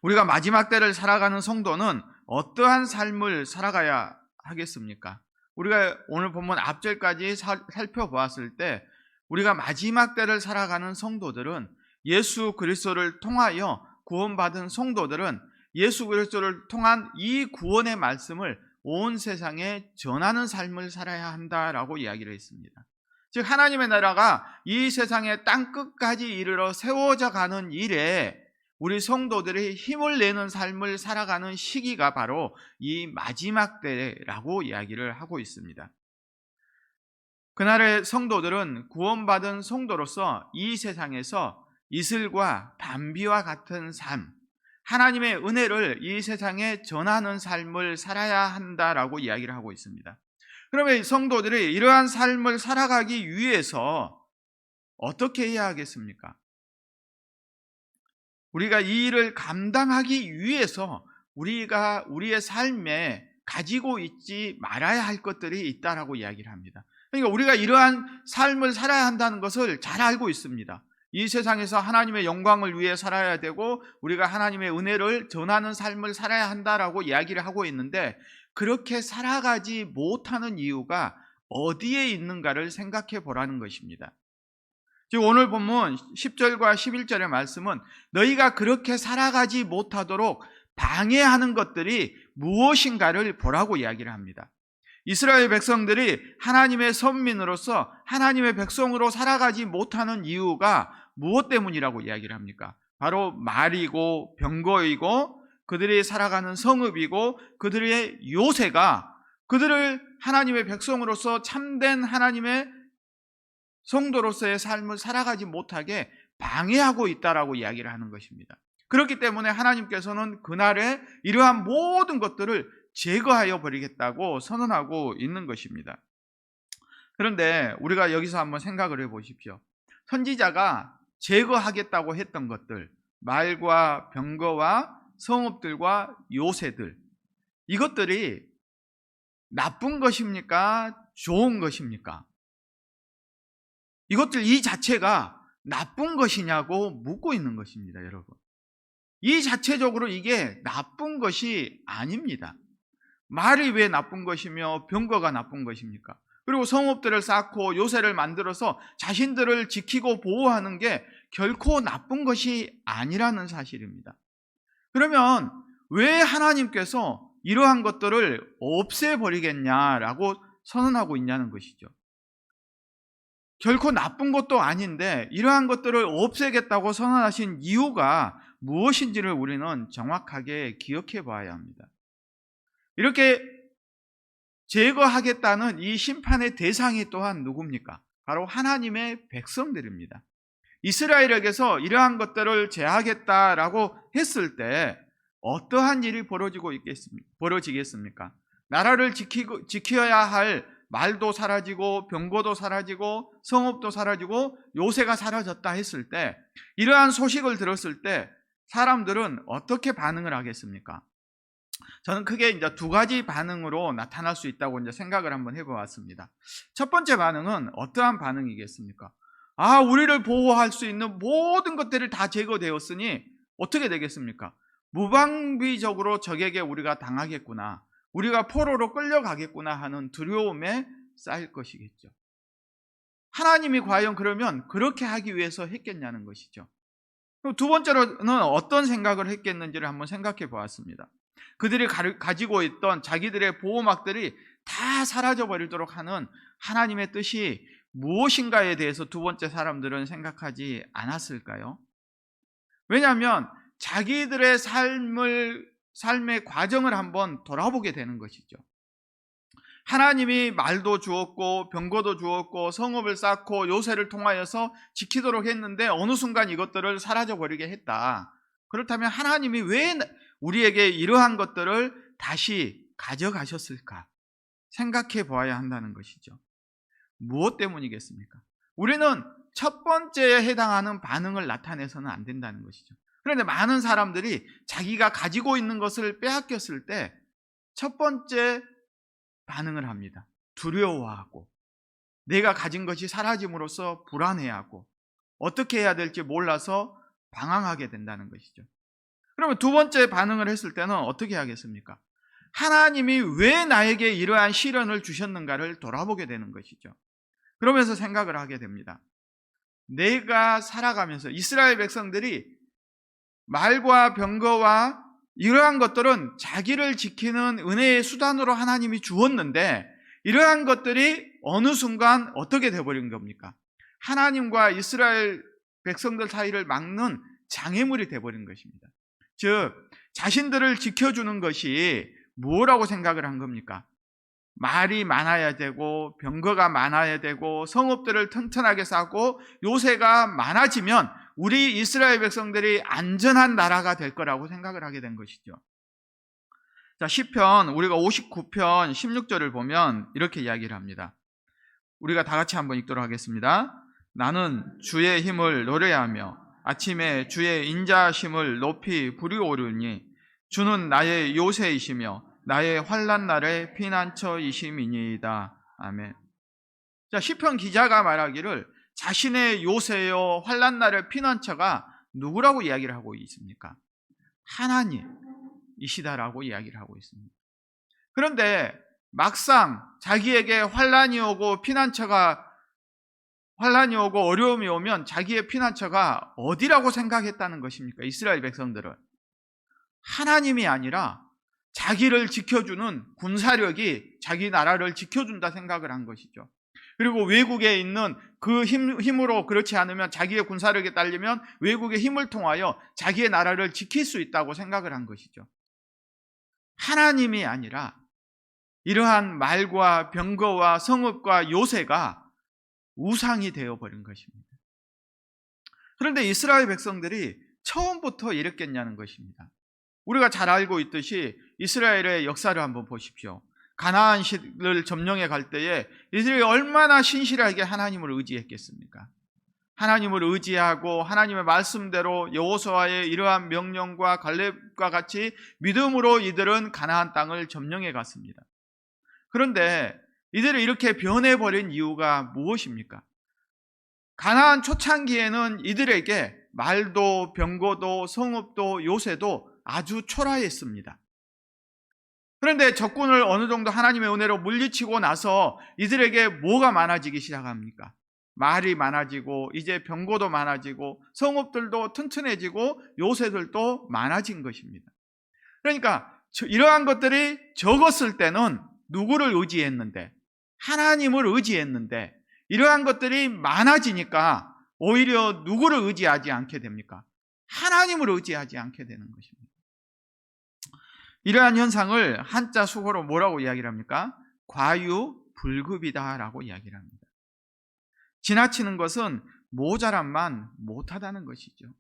우리가 마지막 때를 살아가는 성도는 어떠한 삶을 살아가야 하겠습니까? 우리가 오늘 본문 앞절까지 살펴보았을 때 우리가 마지막 때를 살아가는 성도들은 예수 그리스도를 통하여 구원받은 성도들은 예수 그리스도를 통한 이 구원의 말씀을 온 세상에 전하는 삶을 살아야 한다라고 이야기를 했습니다. 즉 하나님의 나라가 이 세상의 땅끝까지 이르러 세워져 가는 일에 우리 성도들이 힘을 내는 삶을 살아가는 시기가 바로 이 마지막 때라고 이야기를 하고 있습니다. 그날의 성도들은 구원받은 성도로서 이 세상에서 이슬과 담비와 같은 삶, 하나님의 은혜를 이 세상에 전하는 삶을 살아야 한다라고 이야기를 하고 있습니다. 그러면 성도들이 이러한 삶을 살아가기 위해서 어떻게 해야 하겠습니까? 우리가 이 일을 감당하기 위해서 우리가 우리의 삶에 가지고 있지 말아야 할 것들이 있다라고 이야기를 합니다. 그러니까 우리가 이러한 삶을 살아야 한다는 것을 잘 알고 있습니다. 이 세상에서 하나님의 영광을 위해 살아야 되고 우리가 하나님의 은혜를 전하는 삶을 살아야 한다라고 이야기를 하고 있는데 그렇게 살아가지 못하는 이유가 어디에 있는가를 생각해 보라는 것입니다. 즉 오늘 본문 10절과 11절의 말씀은 너희가 그렇게 살아가지 못하도록 방해하는 것들이 무엇인가를 보라고 이야기를 합니다. 이스라엘 백성들이 하나님의 선민으로서 하나님의 백성으로 살아가지 못하는 이유가 무엇 때문이라고 이야기를 합니까? 바로 말이고 병거이고 그들이 살아가는 성읍이고 그들의 요새가 그들을 하나님의 백성으로서 참된 하나님의 성도로서의 삶을 살아가지 못하게 방해하고 있다라고 이야기를 하는 것입니다. 그렇기 때문에 하나님께서는 그날에 이러한 모든 것들을 제거하여 버리겠다고 선언하고 있는 것입니다. 그런데 우리가 여기서 한번 생각을 해보십시오. 선지자가 제거하겠다고 했던 것들, 말과 병거와 성읍들과 요새들, 이것들이 나쁜 것입니까? 좋은 것입니까? 이것들 이 자체가 나쁜 것이냐고 묻고 있는 것입니다, 여러분. 이 자체적으로 이게 나쁜 것이 아닙니다. 말이 왜 나쁜 것이며 병거가 나쁜 것입니까? 그리고 성읍들을 쌓고 요새를 만들어서 자신들을 지키고 보호하는 게 결코 나쁜 것이 아니라는 사실입니다. 그러면 왜 하나님께서 이러한 것들을 없애버리겠냐라고 선언하고 있냐는 것이죠. 결코 나쁜 것도 아닌데 이러한 것들을 없애겠다고 선언하신 이유가 무엇인지를 우리는 정확하게 기억해 봐야 합니다. 이렇게 제거하겠다는 이 심판의 대상이 또한 누굽니까? 바로 하나님의 백성들입니다. 이스라엘에게서 이러한 것들을 제하겠다라고 했을 때 어떠한 일이 벌어지겠습니까? 나라를 지켜야 할 말도 사라지고 병거도 사라지고 성읍도 사라지고 요새가 사라졌다 했을 때 이러한 소식을 들었을 때 사람들은 어떻게 반응을 하겠습니까? 저는 크게 이제 두 가지 반응으로 나타날 수 있다고 이제 생각을 한번 해보았습니다. 첫 번째 반응은 어떠한 반응이겠습니까? 우리를 보호할 수 있는 모든 것들이 다 제거되었으니 어떻게 되겠습니까? 무방비적으로 적에게 우리가 당하겠구나, 우리가 포로로 끌려가겠구나 하는 두려움에 쌓일 것이겠죠. 하나님이 과연 그러면 그렇게 하기 위해서 했겠냐는 것이죠. 두 번째로는 어떤 생각을 했겠는지를 한번 생각해 보았습니다. 그들이 가지고 있던 자기들의 보호막들이 다 사라져 버리도록 하는 하나님의 뜻이 무엇인가에 대해서 두 번째 사람들은 생각하지 않았을까요? 왜냐하면 자기들의 삶의 과정을 한번 돌아보게 되는 것이죠. 하나님이 말도 주었고 병거도 주었고 성읍을 쌓고 요새를 통하여서 지키도록 했는데 어느 순간 이것들을 사라져 버리게 했다. 그렇다면 하나님이 왜 우리에게 이러한 것들을 다시 가져가셨을까 생각해 보아야 한다는 것이죠. 무엇 때문이겠습니까? 우리는 첫 번째에 해당하는 반응을 나타내서는 안 된다는 것이죠. 그런데 많은 사람들이 자기가 가지고 있는 것을 빼앗겼을 때 첫 번째 반응을 합니다. 두려워하고 내가 가진 것이 사라짐으로써 불안해하고 어떻게 해야 될지 몰라서 방황하게 된다는 것이죠. 그러면 두 번째 반응을 했을 때는 어떻게 하겠습니까? 하나님이 왜 나에게 이러한 시련을 주셨는가를 돌아보게 되는 것이죠. 그러면서 생각을 하게 됩니다. 내가 살아가면서 이스라엘 백성들이 말과 병거와 이러한 것들은 자기를 지키는 은혜의 수단으로 하나님이 주었는데 이러한 것들이 어느 순간 어떻게 되어버린 겁니까? 하나님과 이스라엘 백성들 사이를 막는 장애물이 되어버린 것입니다. 즉 자신들을 지켜주는 것이 뭐라고 생각을 한 겁니까? 말이 많아야 되고 병거가 많아야 되고 성읍들을 튼튼하게 쌓고 요새가 많아지면 우리 이스라엘 백성들이 안전한 나라가 될 거라고 생각을 하게 된 것이죠. 자, 시편 우리가 59편 16절을 보면 이렇게 이야기를 합니다. 우리가 다 같이 한번 읽도록 하겠습니다. 나는 주의 힘을 노래하며 아침에 주의 인자심을 높이 부르오르니 주는 나의 요새이시며 나의 환난 날의 피난처이심이니이다. 아멘. 자, 시편 기자가 말하기를 자신의 요새요 환난 날의 피난처가 누구라고 이야기를 하고 있습니까? 하나님이시다라고 이야기를 하고 있습니다. 그런데 막상 자기에게 환난이 오고 어려움이 오면 자기의 피난처가 어디라고 생각했다는 것입니까? 이스라엘 백성들은 하나님이 아니라 자기를 지켜주는 군사력이 자기 나라를 지켜준다 생각을 한 것이죠. 그리고 외국에 있는 그 힘으로 그렇지 않으면 자기의 군사력에 딸리면 외국의 힘을 통하여 자기의 나라를 지킬 수 있다고 생각을 한 것이죠. 하나님이 아니라 이러한 말과 병거와 성읍과 요새가 우상이 되어버린 것입니다. 그런데 이스라엘 백성들이 처음부터 이랬겠냐는 것입니다. 우리가 잘 알고 있듯이 이스라엘의 역사를 한번 보십시오. 가나안을 점령해 갈 때에 이들이 얼마나 신실하게 하나님을 의지했겠습니까? 하나님을 의지하고 하나님의 말씀대로 여호수아의 이러한 명령과 갈렙과 같이 믿음으로 이들은 가나안 땅을 점령해 갔습니다. 그런데 이들이 이렇게 변해버린 이유가 무엇입니까? 가나안 초창기에는 이들에게 말도 병거도 성읍도 요새도 아주 초라했습니다. 그런데 적군을 어느 정도 하나님의 은혜로 물리치고 나서 이들에게 뭐가 많아지기 시작합니까? 말이 많아지고 이제 병거도 많아지고 성읍들도 튼튼해지고 요새들도 많아진 것입니다. 그러니까 이러한 것들이 적었을 때는 누구를 의지했는데? 하나님을 의지했는데 이러한 것들이 많아지니까 오히려 누구를 의지하지 않게 됩니까? 하나님을 의지하지 않게 되는 것입니다. 이러한 현상을 한자 수고로 뭐라고 이야기를 합니까? 과유불급이다라고 이야기를 합니다. 지나치는 것은 모자란만 못하다는 것이죠.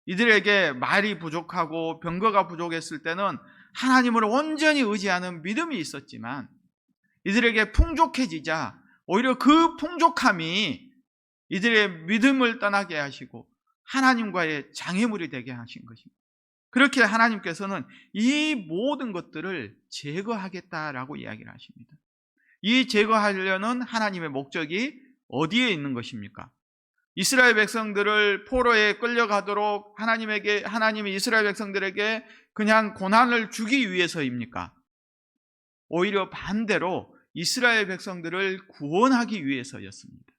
이들에게 말이 부족하고 병거가 부족했을 때는 하나님을 온전히 의지하는 믿음이 있었지만 이들에게 풍족해지자 오히려 그 풍족함이 이들의 믿음을 떠나게 하시고 하나님과의 장애물이 되게 하신 것입니다. 그렇게 하나님께서는 이 모든 것들을 제거하겠다라고 이야기를 하십니다. 이 제거하려는 하나님의 목적이 어디에 있는 것입니까? 이스라엘 백성들을 포로에 끌려가도록 하나님이 이스라엘 백성들에게 그냥 고난을 주기 위해서입니까? 오히려 반대로 이스라엘 백성들을 구원하기 위해서였습니다.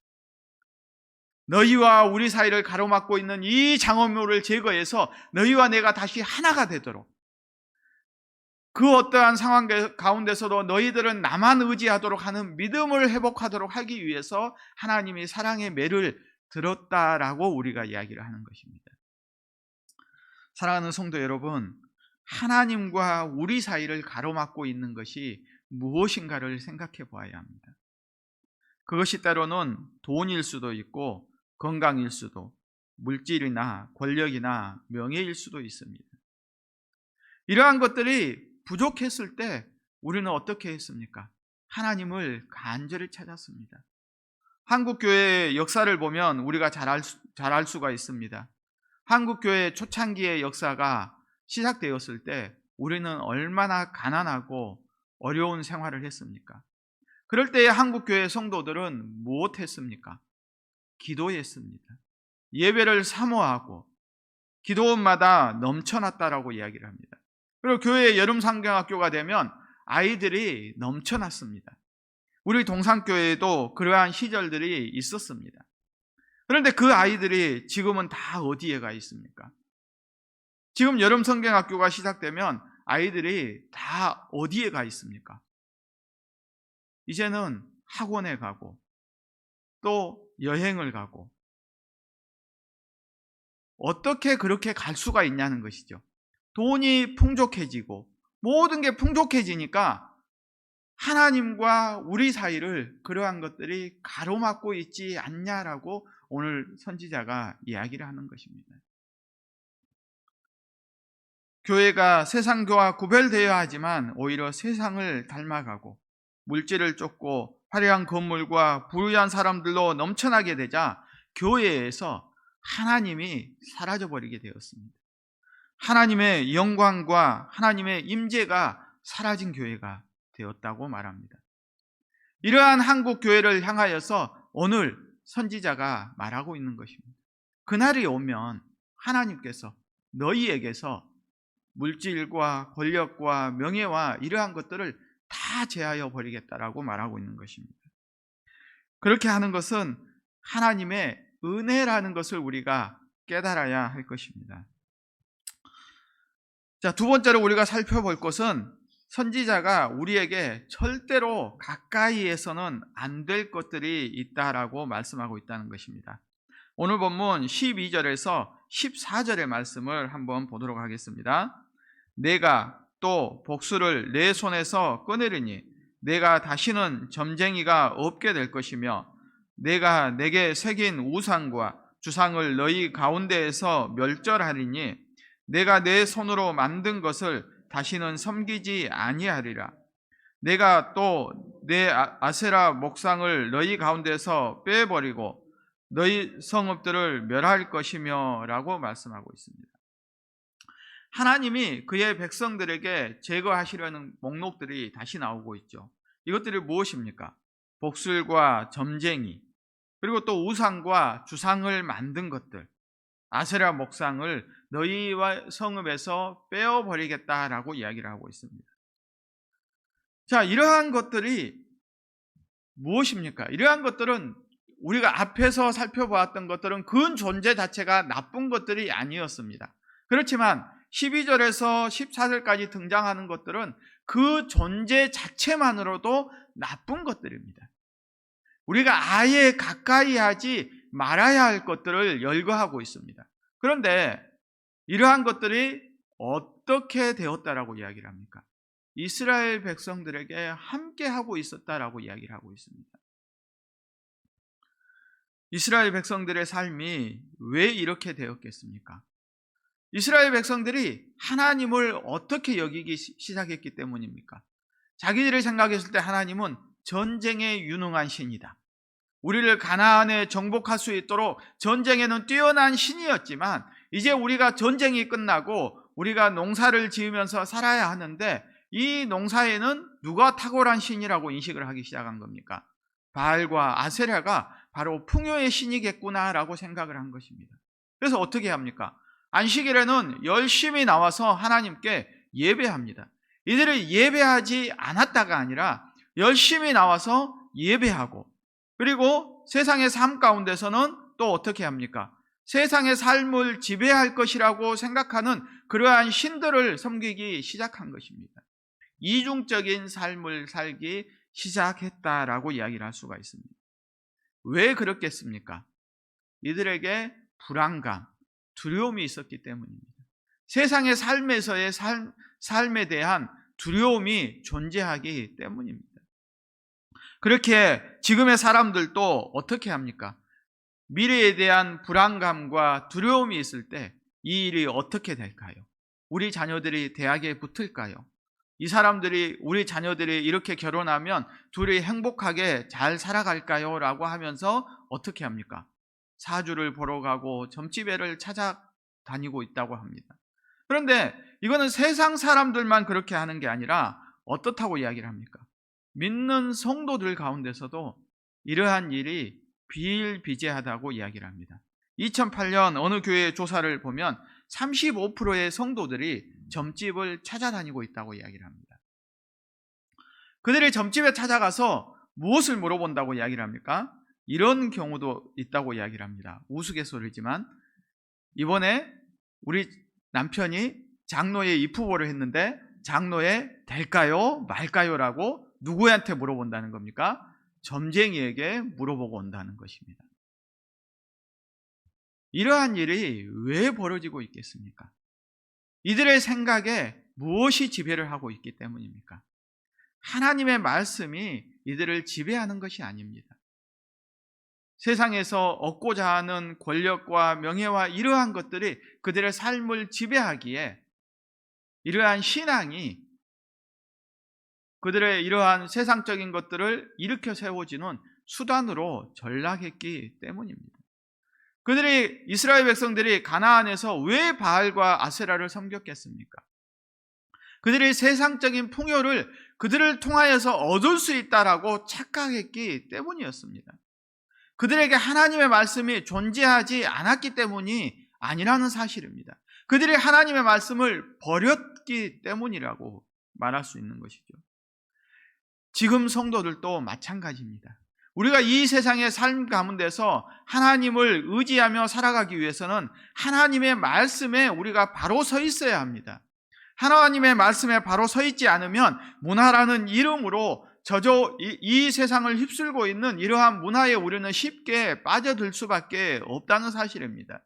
너희와 우리 사이를 가로막고 있는 이 장애물을 제거해서 너희와 내가 다시 하나가 되도록, 그 어떠한 상황 가운데서도 너희들은 나만 의지하도록 하는 믿음을 회복하도록 하기 위해서 하나님이 사랑의 매를 들었다라고 우리가 이야기를 하는 것입니다. 사랑하는 성도 여러분, 하나님과 우리 사이를 가로막고 있는 것이 무엇인가를 생각해 보아야 합니다. 그것이 때로는 돈일 수도 있고 건강일 수도, 물질이나 권력이나 명예일 수도 있습니다. 이러한 것들이 부족했을 때 우리는 어떻게 했습니까? 하나님을 간절히 찾았습니다. 한국교회의 역사를 보면 우리가 잘 알 수가 있습니다. 한국교회 초창기의 역사가 시작되었을 때 우리는 얼마나 가난하고 어려운 생활을 했습니까? 그럴 때의 한국교회 성도들은 무엇했습니까? 기도했습니다. 예배를 사모하고 기도원마다 넘쳐났다라고 이야기를 합니다. 그리고 교회 여름 상경학교가 되면 아이들이 넘쳐났습니다. 우리 동산교회에도 그러한 시절들이 있었습니다. 그런데 그 아이들이 지금은 다 어디에 가 있습니까? 지금 여름 성경학교가 시작되면 아이들이 다 어디에 가 있습니까? 이제는 학원에 가고 또 여행을 가고, 어떻게 그렇게 갈 수가 있냐는 것이죠. 돈이 풍족해지고 모든 게 풍족해지니까 하나님과 우리 사이를 그러한 것들이 가로막고 있지 않냐라고 오늘 선지자가 이야기를 하는 것입니다. 교회가 세상교와 구별되어야 하지만 오히려 세상을 닮아가고 물질을 쫓고 화려한 건물과 부유한 사람들로 넘쳐나게 되자 교회에서 하나님이 사라져버리게 되었습니다. 하나님의 영광과 하나님의 임재가 사라진 교회가 되었다고 말합니다. 이러한 한국 교회를 향하여서 오늘 선지자가 말하고 있는 것입니다. 그날이 오면 하나님께서 너희에게서 물질과 권력과 명예와 이러한 것들을 다 제하여 버리겠다라고 말하고 있는 것입니다. 그렇게 하는 것은 하나님의 은혜라는 것을 우리가 깨달아야 할 것입니다. 자, 두 번째로 우리가 살펴볼 것은 선지자가 우리에게 절대로 가까이에서는 안 될 것들이 있다라고 말씀하고 있다는 것입니다. 오늘 본문 12절에서 14절의 말씀을 한번 보도록 하겠습니다. 내가 또 복수를 내 손에서 꺼내리니 내가 다시는 점쟁이가 없게 될 것이며 내가 내게 새긴 우상과 주상을 너희 가운데에서 멸절하리니 내가 내 손으로 만든 것을 다시는 섬기지 아니하리라. 내가 또 내 아세라 목상을 너희 가운데서 빼버리고 너희 성읍들을 멸할 것이며 라고 말씀하고 있습니다. 하나님이 그의 백성들에게 제거하시려는 목록들이 다시 나오고 있죠. 이것들이 무엇입니까? 복술과 점쟁이, 그리고 또 우상과 주상을 만든 것들, 아세라 목상을 너희와 성읍에서 빼어버리겠다라고 이야기를 하고 있습니다. 자, 이러한 것들이 무엇입니까? 이러한 것들은 우리가 앞에서 살펴보았던 것들은 그 존재 자체가 나쁜 것들이 아니었습니다. 그렇지만 12절에서 14절까지 등장하는 것들은 그 존재 자체만으로도 나쁜 것들입니다. 우리가 아예 가까이 하지 말아야 할 것들을 열거하고 있습니다. 그런데 이러한 것들이 어떻게 되었다라고 이야기를 합니까? 이스라엘 백성들에게 함께 하고 있었다라고 이야기를 하고 있습니다. 이스라엘 백성들의 삶이 왜 이렇게 되었겠습니까? 이스라엘 백성들이 하나님을 어떻게 여기기 시작했기 때문입니까? 자기들이 생각했을 때 하나님은 전쟁에 유능한 신이다. 우리를 가나안에 정복할 수 있도록 전쟁에는 뛰어난 신이었지만 이제 우리가 전쟁이 끝나고 우리가 농사를 지으면서 살아야 하는데 이 농사에는 누가 탁월한 신이라고 인식을 하기 시작한 겁니까? 바알과 아세라가 바로 풍요의 신이겠구나라고 생각을 한 것입니다. 그래서 어떻게 합니까? 안식일에는 열심히 나와서 하나님께 예배합니다. 이들을 예배하지 않았다가 아니라 열심히 나와서 예배하고, 그리고 세상의 삶 가운데서는 또 어떻게 합니까? 세상의 삶을 지배할 것이라고 생각하는 그러한 신들을 섬기기 시작한 것입니다. 이중적인 삶을 살기 시작했다라고 이야기를 할 수가 있습니다. 왜 그렇겠습니까? 이들에게 불안감, 두려움이 있었기 때문입니다. 세상의 삶에서의 삶에 대한 두려움이 존재하기 때문입니다. 그렇게 지금의 사람들도 어떻게 합니까? 미래에 대한 불안감과 두려움이 있을 때 이 일이 어떻게 될까요? 우리 자녀들이 대학에 붙을까요? 이 사람들이, 우리 자녀들이 이렇게 결혼하면 둘이 행복하게 잘 살아갈까요? 라고 하면서 어떻게 합니까? 사주를 보러 가고 점집애를 찾아다니고 있다고 합니다. 그런데 이거는 세상 사람들만 그렇게 하는 게 아니라 어떻다고 이야기를 합니까? 믿는 성도들 가운데서도 이러한 일이 비일비재하다고 이야기를 합니다. 2008년 어느 교회 조사를 보면 35%의 성도들이 점집을 찾아다니고 있다고 이야기를 합니다. 그들이 점집에 찾아가서 무엇을 물어본다고 이야기를 합니까? 이런 경우도 있다고 이야기를 합니다. 우스갯소리지만 이번에 우리 남편이 장로에 입후보를 했는데 장로에 될까요? 말까요? 라고 누구한테 물어본다는 겁니까? 점쟁이에게 물어보고 온다는 것입니다. 이러한 일이 왜 벌어지고 있겠습니까? 이들의 생각에 무엇이 지배를 하고 있기 때문입니까? 하나님의 말씀이 이들을 지배하는 것이 아닙니다. 세상에서 얻고자 하는 권력과 명예와 이러한 것들이 그들의 삶을 지배하기에 이러한 신앙이 그들의 이러한 세상적인 것들을 일으켜 세워지는 수단으로 전락했기 때문입니다. 그들이, 이스라엘 백성들이 가나안에서 왜 바알과 아세라를 섬겼겠습니까? 그들이 세상적인 풍요를 그들을 통하여서 얻을 수 있다라고 착각했기 때문이었습니다. 그들에게 하나님의 말씀이 존재하지 않았기 때문이 아니라는 사실입니다. 그들이 하나님의 말씀을 버렸기 때문이라고 말할 수 있는 것이죠. 지금 성도들도 마찬가지입니다. 우리가 이 세상의 삶 가운데서 하나님을 의지하며 살아가기 위해서는 하나님의 말씀에 우리가 바로 서 있어야 합니다. 하나님의 말씀에 바로 서 있지 않으면 문화라는 이름으로 이 세상을 휩쓸고 있는 이러한 문화에 우리는 쉽게 빠져들 수밖에 없다는 사실입니다.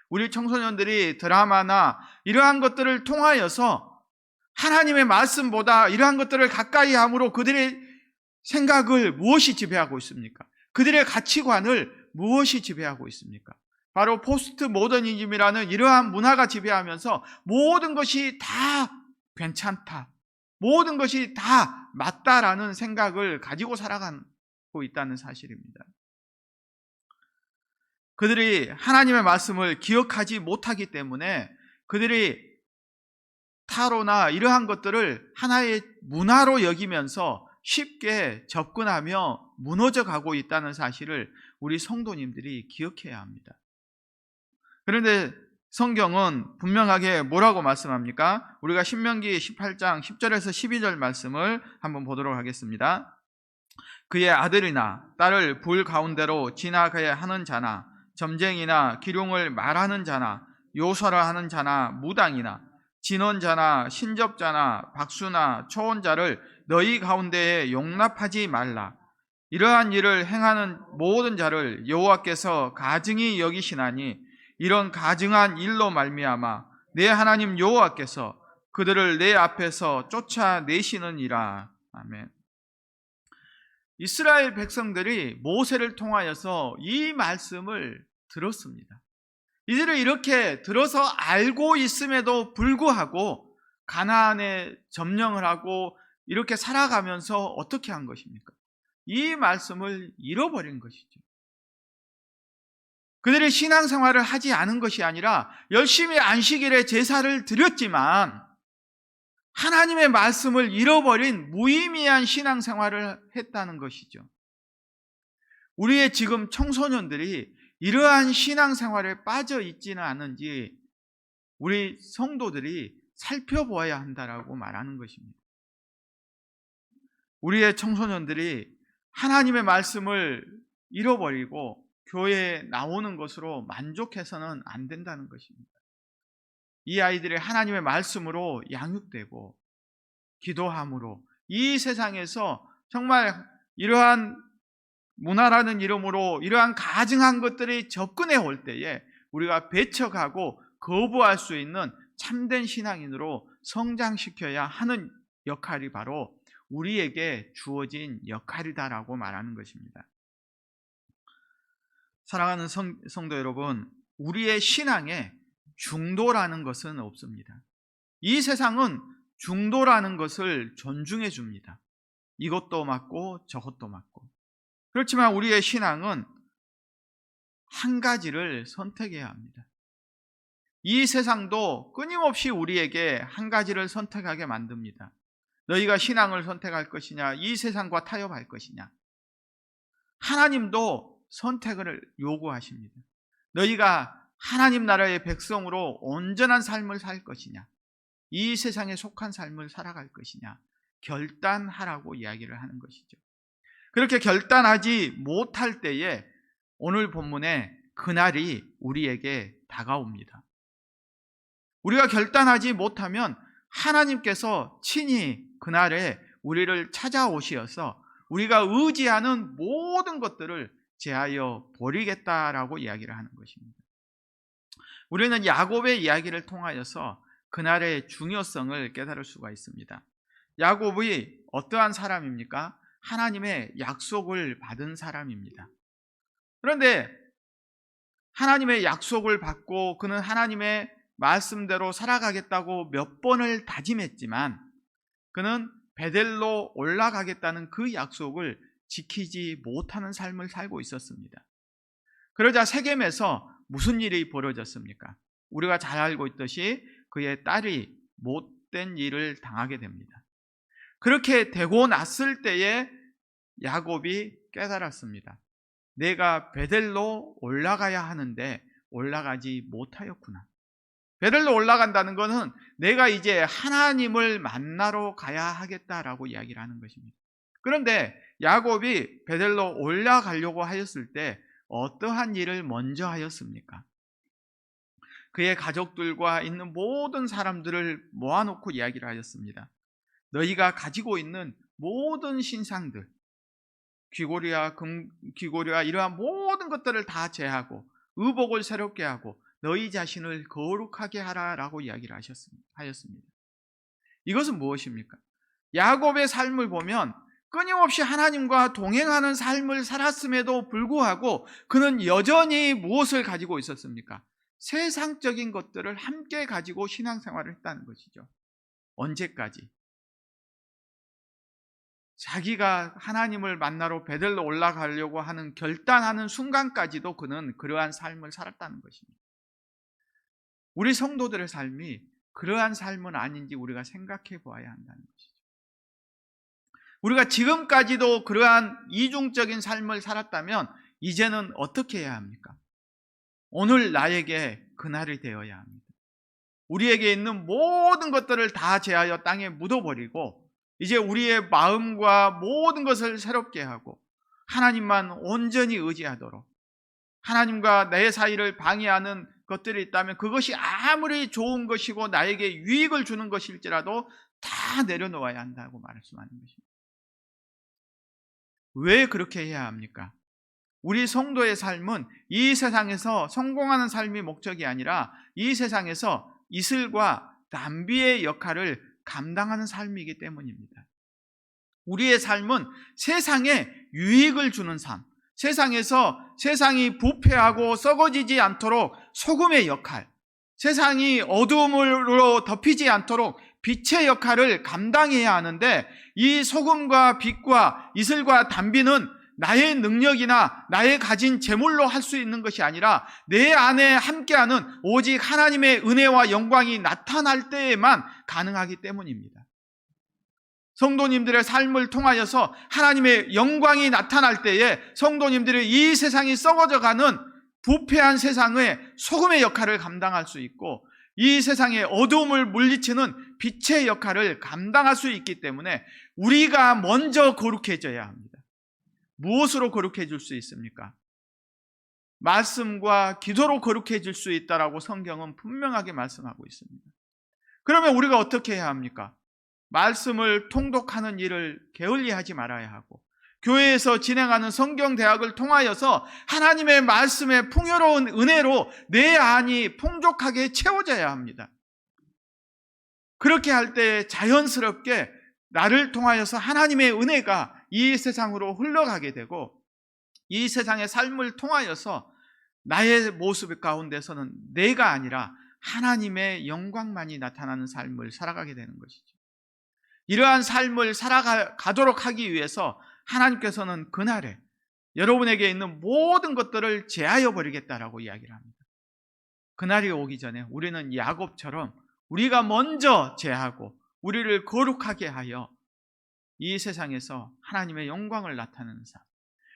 우리 청소년들이 드라마나 이러한 것들을 통하여서 하나님의 말씀보다 이러한 것들을 가까이 함으로 그들의 생각을 무엇이 지배하고 있습니까? 그들의 가치관을 무엇이 지배하고 있습니까? 바로 포스트 모더니즘이라는 이러한 문화가 지배하면서 모든 것이 다 괜찮다, 모든 것이 다 맞다라는 생각을 가지고 살아가고 있다는 사실입니다. 그들이 하나님의 말씀을 기억하지 못하기 때문에 그들이 타로나 이러한 것들을 하나의 문화로 여기면서 쉽게 접근하며 무너져 가고 있다는 사실을 우리 성도님들이 기억해야 합니다. 그런데 성경은 분명하게 뭐라고 말씀합니까? 우리가 신명기 18장 10절에서 12절 말씀을 한번 보도록 하겠습니다. 그의 아들이나 딸을 불 가운데로 지나가야 하는 자나 점쟁이나 기륭을 말하는 자나 요설을 하는 자나 무당이나 진언자나 신접자나 박수나 초혼자를 너희 가운데에 용납하지 말라. 이러한 일을 행하는 모든 자를 여호와께서 가증히 여기시나니 이런 가증한 일로 말미암아 내 하나님 여호와께서 그들을 내 앞에서 쫓아내시느니라. 아멘. 이스라엘 백성들이 모세를 통하여서 이 말씀을 들었습니다. 이들을 이렇게 들어서 알고 있음에도 불구하고 가나안에 점령을 하고 이렇게 살아가면서 어떻게 한 것입니까? 이 말씀을 잃어버린 것이죠. 그들이 신앙생활을 하지 않은 것이 아니라 열심히 안식일에 제사를 드렸지만 하나님의 말씀을 잃어버린 무의미한 신앙생활을 했다는 것이죠. 우리의 지금 청소년들이 이러한 신앙생활에 빠져 있지는 않은지 우리 성도들이 살펴보아야 한다라고 말하는 것입니다. 우리의 청소년들이 하나님의 말씀을 잃어버리고 교회에 나오는 것으로 만족해서는 안 된다는 것입니다. 이 아이들이 하나님의 말씀으로 양육되고 기도함으로 이 세상에서 정말 이러한 문화라는 이름으로 이러한 가증한 것들이 접근해 올 때에 우리가 배척하고 거부할 수 있는 참된 신앙인으로 성장시켜야 하는 역할이 바로 우리에게 주어진 역할이다라고 말하는 것입니다. 사랑하는 성도 여러분, 우리의 신앙에 중도라는 것은 없습니다. 이 세상은 중도라는 것을 존중해 줍니다. 이것도 맞고 저것도 맞고. 그렇지만 우리의 신앙은 한 가지를 선택해야 합니다. 이 세상도 끊임없이 우리에게 한 가지를 선택하게 만듭니다. 너희가 신앙을 선택할 것이냐, 이 세상과 타협할 것이냐. 하나님도 선택을 요구하십니다. 너희가 하나님 나라의 백성으로 온전한 삶을 살 것이냐, 이 세상에 속한 삶을 살아갈 것이냐, 결단하라고 이야기를 하는 것이죠. 그렇게 결단하지 못할 때에 오늘 본문에 그날이 우리에게 다가옵니다. 우리가 결단하지 못하면 하나님께서 친히 그날에 우리를 찾아오시어서 우리가 의지하는 모든 것들을 제하여 버리겠다라고 이야기를 하는 것입니다. 우리는 야곱의 이야기를 통하여서 그날의 중요성을 깨달을 수가 있습니다. 야곱이 어떠한 사람입니까? 하나님의 약속을 받은 사람입니다. 그런데 하나님의 약속을 받고 그는 하나님의 말씀대로 살아가겠다고 몇 번을 다짐했지만 그는 베델로 올라가겠다는 그 약속을 지키지 못하는 삶을 살고 있었습니다. 그러자 세겜에서 무슨 일이 벌어졌습니까? 우리가 잘 알고 있듯이 그의 딸이 못된 일을 당하게 됩니다. 그렇게 되고 났을 때에 야곱이 깨달았습니다. 내가 베델로 올라가야 하는데 올라가지 못하였구나. 베델로 올라간다는 것은 내가 이제 하나님을 만나러 가야 하겠다라고 이야기를 하는 것입니다. 그런데 야곱이 베델로 올라가려고 하였을 때 어떠한 일을 먼저 하였습니까? 그의 가족들과 있는 모든 사람들을 모아놓고 이야기를 하였습니다. 너희가 가지고 있는 모든 신상들, 귀고리와 금귀고리와 이러한 모든 것들을 다 제하고 의복을 새롭게 하고 너희 자신을 거룩하게 하라라고 이야기를 하였습니다. 이것은 무엇입니까? 야곱의 삶을 보면 끊임없이 하나님과 동행하는 삶을 살았음에도 불구하고 그는 여전히 무엇을 가지고 있었습니까? 세상적인 것들을 함께 가지고 신앙생활을 했다는 것이죠. 언제까지? 자기가 하나님을 만나러 베델로 올라가려고 하는 결단하는 순간까지도 그는 그러한 삶을 살았다는 것입니다. 우리 성도들의 삶이 그러한 삶은 아닌지 우리가 생각해 보아야 한다는 것이죠. 우리가 지금까지도 그러한 이중적인 삶을 살았다면 이제는 어떻게 해야 합니까? 오늘 나에게 그날이 되어야 합니다. 우리에게 있는 모든 것들을 다 제하여 땅에 묻어버리고 이제 우리의 마음과 모든 것을 새롭게 하고 하나님만 온전히 의지하도록, 하나님과 내 사이를 방해하는 것들이 있다면 그것이 아무리 좋은 것이고 나에게 유익을 주는 것일지라도 다 내려놓아야 한다고 말씀하는 것입니다. 왜 그렇게 해야 합니까? 우리 성도의 삶은 이 세상에서 성공하는 삶이 목적이 아니라 이 세상에서 이슬과 담비의 역할을 감당하는 삶이기 때문입니다. 우리의 삶은 세상에 유익을 주는 삶, 세상에서 세상이 부패하고 썩어지지 않도록 소금의 역할, 세상이 어두움으로 덮이지 않도록 빛의 역할을 감당해야 하는데, 이 소금과 빛과 이슬과 담비는 나의 능력이나 나의 가진 재물로 할 수 있는 것이 아니라 내 안에 함께하는 오직 하나님의 은혜와 영광이 나타날 때에만 가능하기 때문입니다. 성도님들의 삶을 통하여서 하나님의 영광이 나타날 때에 성도님들이 이 세상이 썩어져가는 부패한 세상의 소금의 역할을 감당할 수 있고, 이 세상의 어두움을 물리치는 빛의 역할을 감당할 수 있기 때문에 우리가 먼저 거룩해져야 합니다. 무엇으로 거룩해질 수 있습니까? 말씀과 기도로 거룩해질 수 있다라고 성경은 분명하게 말씀하고 있습니다. 그러면 우리가 어떻게 해야 합니까? 말씀을 통독하는 일을 게을리하지 말아야 하고, 교회에서 진행하는 성경 대학을 통하여서 하나님의 말씀의 풍요로운 은혜로 내 안이 풍족하게 채워져야 합니다. 그렇게 할 때 자연스럽게 나를 통하여서 하나님의 은혜가 이 세상으로 흘러가게 되고, 이 세상의 삶을 통하여서 나의 모습 가운데서는 내가 아니라 하나님의 영광만이 나타나는 삶을 살아가게 되는 것이죠. 이러한 삶을 살아가도록 하기 위해서 하나님께서는 그날에 여러분에게 있는 모든 것들을 제하여 버리겠다라고 이야기를 합니다. 그날이 오기 전에 우리는 야곱처럼 우리가 먼저 제하고 우리를 거룩하게 하여 이 세상에서 하나님의 영광을 나타내는 삶,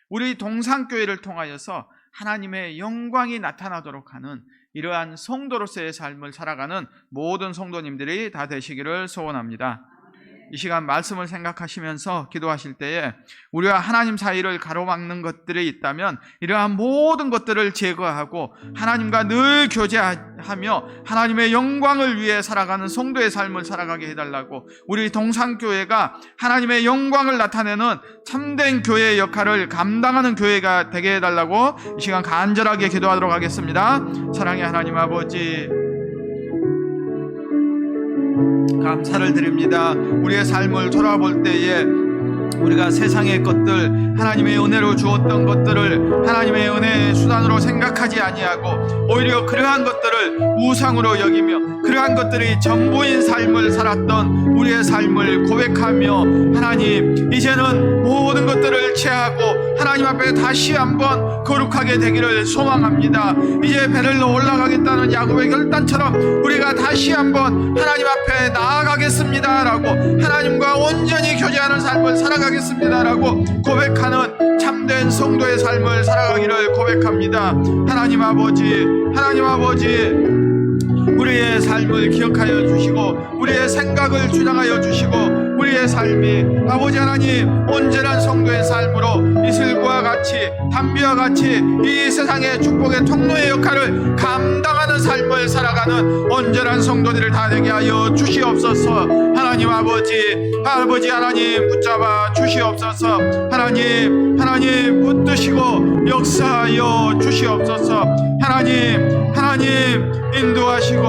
우리 동산교회를 통하여서 하나님의 영광이 나타나도록 하는 이러한 성도로서의 삶을 살아가는 모든 성도님들이 다 되시기를 소원합니다. 이 시간 말씀을 생각하시면서 기도하실 때에 우리와 하나님 사이를 가로막는 것들이 있다면 이러한 모든 것들을 제거하고 하나님과 늘 교제하며 하나님의 영광을 위해 살아가는 성도의 삶을 살아가게 해달라고, 우리 동산교회가 하나님의 영광을 나타내는 참된 교회의 역할을 감당하는 교회가 되게 해달라고 이 시간 간절하게 기도하도록 하겠습니다. 사랑의 하나님 아버지, 감사를 드립니다. 우리의 삶을 돌아볼 때에 우리가 세상의 것들, 하나님의 은혜로 주었던 것들을 하나님의 은혜의 수단으로 생각하지 아니하고 오히려 그러한 것들을 우상으로 여기며 그러한 것들이 전부인 삶을 살았던 우리의 삶을 고백하며, 하나님 이제는 모든 것들을 제하고 하나님 앞에 다시 한번 거룩하게 되기를 소망합니다. 이제 배를 올라가겠다는 야곱의 결단처럼 우리가 다시 한번 하나님 앞에 나아가겠습니다라고, 하나님과 온전히 교제하는 삶을 살아가겠습니다라고 고백하는 참된 성도의 삶을 살아가기를 고백합니다. 하나님 아버지, 하나님 아버지, 우리의 삶을 기억하여 주시고 우리의 생각을 주장하여 주시고 우리의 삶이 아버지 하나님 온전한 성도의 삶으로 이슬과 같이 담비와 같이 이 세상의 축복의 통로의 역할을 감당하는 삶을 살아가는 온전한 성도들을 다 되게 하여 주시옵소서. 하나님 아버지, 아버지 하나님 붙잡아 주시옵소서. 하나님 붙드시고 역사하여 주시옵소서. 하나님 인도하시고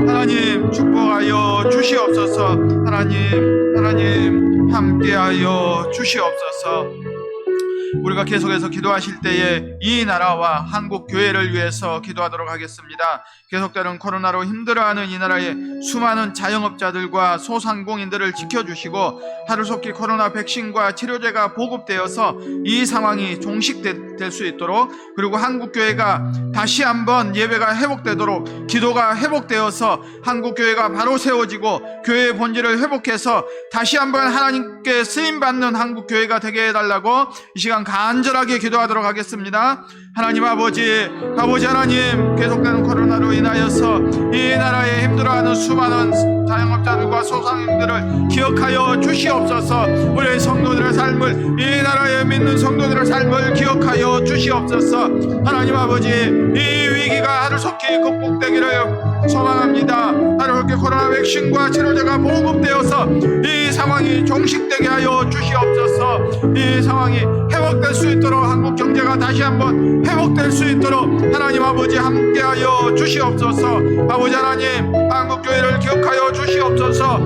하나님 축복하여 주시옵소서. 하나님 함께하여 주시옵소서. 우리가 계속해서 기도하실 때에 이 나라와 한국 교회를 위해서 기도하도록 하겠습니다. 계속되는 코로나로 힘들어하는 이 나라의 수많은 자영업자들과 소상공인들을 지켜주시고 하루속히 코로나 백신과 치료제가 보급되어서 이 상황이 종식될 수 있도록, 그리고 한국교회가 다시 한번 예배가 회복되도록, 기도가 회복되어서 한국교회가 바로 세워지고 교회의 본질을 회복해서 다시 한번 하나님께 쓰임받는 한국교회가 되게 해달라고 이 시간 시간 간절하게 기도하도록 하겠습니다. 하나님 아버지 하나님, 계속되는 코로나로 인하여서 이 나라에 힘들어하는 수많은 자영업자들과 소상인들을 기억하여 주시옵소서. 우리 성도들의 삶을, 이 나라에 믿는 성도들의 삶을 기억하여 주시옵소서. 하나님 아버지, 이 위기가 하루속히 극복되기를 소망합니다. 하루속히 코로나 백신과 치료제가 보급되어서 이 상황이 종식되게 하여 주시옵소서. 이 상황이 회복될 수 있도록, 한국 경제가 다시 한번 회복될 수 있도록 하나님 아버지 함께하여 주시옵소서. 아버지 하나님, 한국교회를 기억하여 주시옵소서.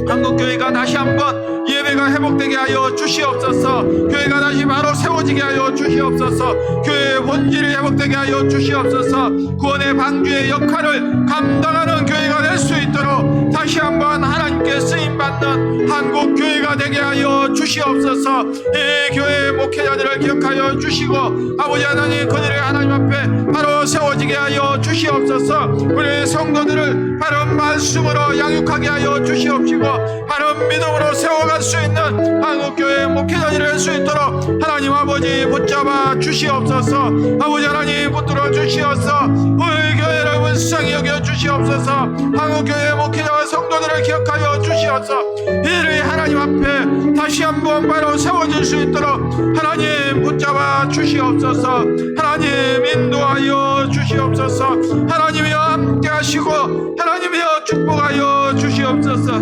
한국교회가 다시 한번 예배가 회복되게 하여 주시옵소서. 교회가 다시 바로 세워지게 하여 주시옵소서. 교회의 본질이 회복되게 하여 주시옵소서. 구원의 방주의 역할을 감당하는 교회가 될 수 있도록 다시 한번 하나님께 쓰임받는 한국교회가 되게 하여 주시옵소서. 이 교회의 목회자들을 기억하여 주시고 아버지 하나님, 그들의 하나님 앞에 바로 세워지게 하여 주시옵소서. 우리 성도들을 바른 말씀으로 양육하게 하여 주시옵시고 바른 믿음으로 세워갈 수 있는 한국교회 목회자들이 될 수 있도록 하나님 아버지 붙잡아 주시옵소서. 아버지 하나님 붙들어 주시옵소서. 우리 교회를 불쌍히 여겨 주시옵소서. 한국교회 목회자와 성도들을 기억하여 주시옵소서. 이들이 하나님 앞에 다시 한번 바로 세워질 수 있도록 하나님 붙잡아 주시옵소서. 하나님 인도하여 주시옵소서. 하나님이여 함께 하시고 하나님이여 축복하여 주시옵소서.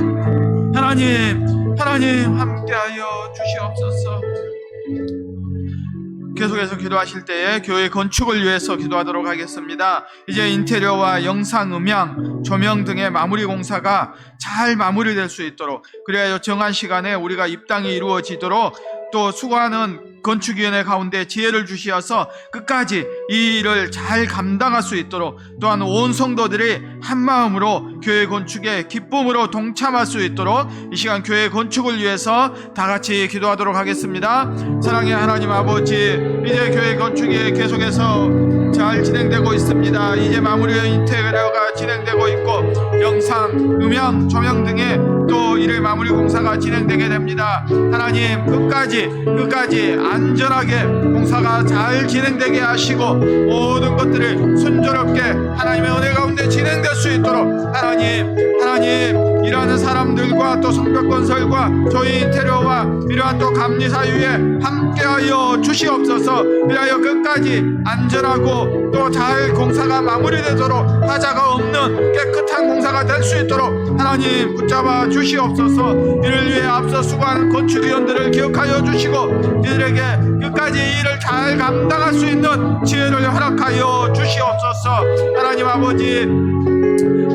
하나님 함께하여 주시옵소서. 계속해서 기도하실 때에 교회 건축을 위해서 기도하도록 하겠습니다. 이제 인테리어와 영상, 음향, 조명 등의 마무리 공사가 잘 마무리될 수 있도록, 그래야 정한 시간에 우리가 입당이 이루어지도록 또 수고하는 건축위원회 가운데 지혜를 주시어서 끝까지 이 일을 잘 감당할 수 있도록, 또한 온 성도들이 한마음으로 교회 건축에 기쁨으로 동참할 수 있도록 이 시간 교회 건축을 위해서 다 같이 기도하도록 하겠습니다. 사랑의 하나님 아버지, 이제 교회 건축이 계속해서 잘 진행되고 있습니다. 이제 마무리 인테리어가 진행되고 있고 영상, 음향, 조명 등의 또 일의 마무리 공사가 진행되게 됩니다. 하나님 끝까지 안전하게 공사가 잘 진행되게 하시고 모든 것들이 순조롭게 하나님의 은혜 가운데 진행될 수 있도록 하나님 일하는 사람들과 또 성벽건설과 저희 인테리어와 이러한 또 감리사위에 함께하여 주시옵소서. 이하여 끝까지 안전하고 또 잘 공사가 마무리되도록 하자가 없는 깨끗한 공사가 될 수 있도록 하나님 붙잡아 주시옵소서. 이를 위해 앞서 수고하는 건축위원들을 기억하여 주시고 이들에게 끝까지 일을 잘 감당할 수 있는 지혜를 허락하여 주시옵소서. 하나님 아버지,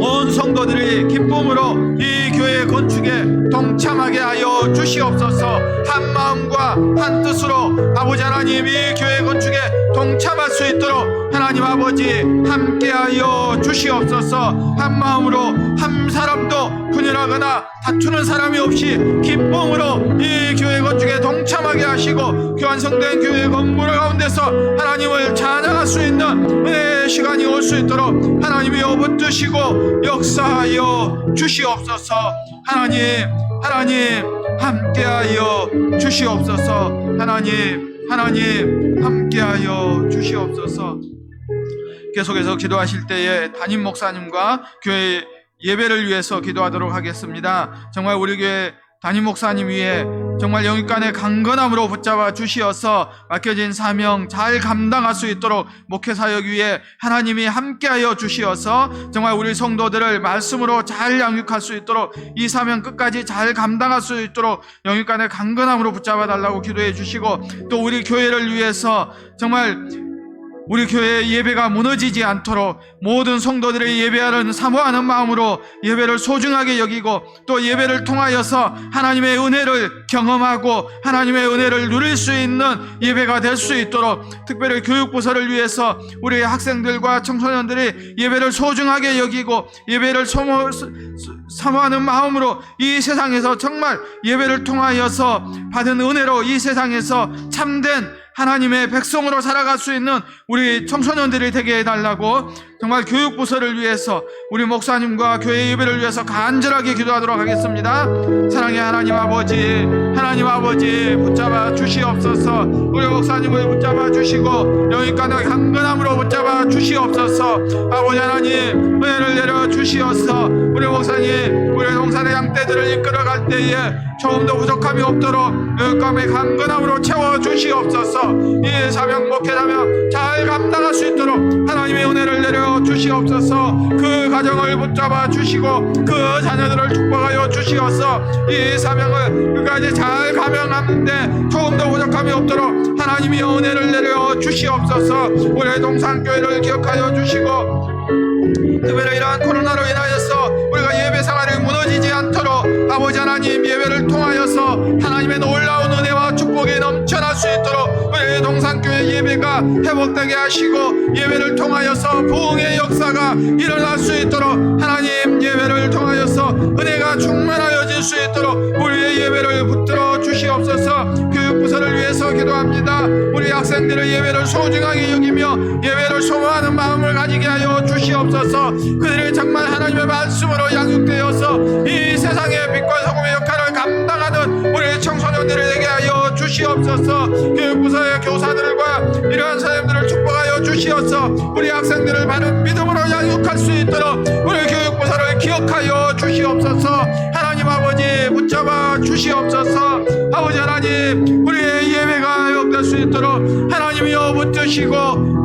온 성도들이 기쁨으로 이 교회 건축에 동참하게 하여 주시옵소서. 한 마음과 한 뜻으로 아버지 하나님 이 교회 건축에 동참할 수 있도록 하나님 아버지 함께하여 주시옵소서. 한 마음으로 한 사람도 분열하거나 다투는 사람이 없이 기쁨으로 이 교회 건축에 동참하게 하시고 완성된 교회 건물 가운데서 하나님을 찬양할 수 있는 은혜의 시간이 올 수 있도록 하나님이여 붙드시고 역사하여 주시옵소서. 하나님 함께하여 주시옵소서. 하나님 함께하여 주시옵소서. 계속해서 기도하실 때에 담임 목사님과 교회 예배를 위해서 기도하도록 하겠습니다. 정말 우리 교회 담임 목사님 위에 정말 영육간의 강건함으로 붙잡아 주시어서 맡겨진 사명 잘 감당할 수 있도록 목회 사역 위에 하나님이 함께하여 주시어서 정말 우리 성도들을 말씀으로 잘 양육할 수 있도록 이 사명 끝까지 잘 감당할 수 있도록 영육간의 강건함으로 붙잡아 달라고 기도해 주시고, 또 우리 교회를 위해서 정말 우리 교회의 예배가 무너지지 않도록 모든 성도들의 예배하는 사모하는 마음으로 예배를 소중하게 여기고 또 예배를 통하여서 하나님의 은혜를 경험하고 하나님의 은혜를 누릴 수 있는 예배가 될 수 있도록, 특별히 교육부서를 위해서 우리 학생들과 청소년들이 예배를 소중하게 여기고 예배를 사모하는 마음으로 이 세상에서 정말 예배를 통하여서 받은 은혜로 이 세상에서 참된 하나님의 백성으로 살아갈 수 있는 우리 청소년들이 되게 해달라고 정말 교육부서를 위해서 우리 목사님과 교회 예배를 위해서 간절하게 기도하도록 하겠습니다. 사랑의 하나님 아버지 붙잡아 주시옵소서. 우리 목사님을 붙잡아 주시고 영육간의 강건함으로 붙잡아 주시옵소서. 아버지 하나님 은혜를 내려 주시옵소서. 우리 목사님 우리 동산의 양떼들을 이끌어갈 때에 조금도 부족함이 없도록 영육간의 강건함으로 채워 주시옵소서. 이 사명 목회 사명 잘 감당할 수 있도록 하나님의 은혜를 내려 주시옵소서. 그 가정을 붙잡아 주시고 그 자녀들을 축복하여 주시옵소서. 이 사명을 끝까지 잘 감당하는데 조금도 부족함이 없도록 하나님의 은혜를 내려 주시옵소서. 우리 동산교회를 기억하여 주시고 특별히 이러한 코로나로 인하여서 우리가 예배 생활이 무너지지 않도록 아버지 하나님 예배를 통하여서 하나님의 놀라운 은혜와 축복이 넘쳐날 수 있도록 우리 동산교회 예배가 회복되게 하시고 예배를 통하여서 부흥의 역사가 일어날 수 있도록 하나님 예배를 통하여서 은혜가 충만하여질 수 있도록 우리의 예배를 붙들어 주시옵소서. 교육부서를 위해서 기도합니다. 우리 학생들의 예배를 소중하게 여기며 예배를 소모하는 마음을 가지게 하여 주시옵소서. 그들이 정말 하나님의 말씀으로 양육되어서 이 세상의 빛과 소금의 역할을 감당하는 우리 청소년들을 되게 하여 주시옵소서. 교육부서의 교사들과 이러한 사람들을 축복하여 주시옵소서. 우리 학생들을 바른 믿음으로 양육할 수 있도록 우리 교육부서를 기억하여 주시옵소서. 하나님 아버지 붙잡아 주시옵소서. 아버지 하나님 우리의 예배가 회복될 수 있도록 하나님이여 붙드시고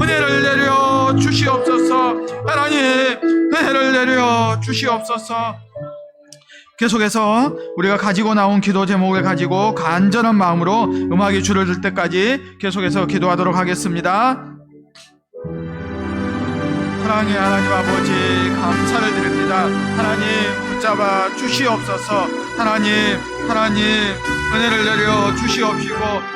은혜를 내려 주시옵소서. 하나님 은혜를 내려 주시옵소서. 계속해서 우리가 가지고 나온 기도 제목을 가지고 간절한 마음으로 음악이 줄어들 때까지 계속해서 기도하도록 하겠습니다. 사랑의 하나님 아버지 감사를 드립니다. 하나님 붙잡아 주시옵소서. 하나님 은혜를 내려 주시옵시고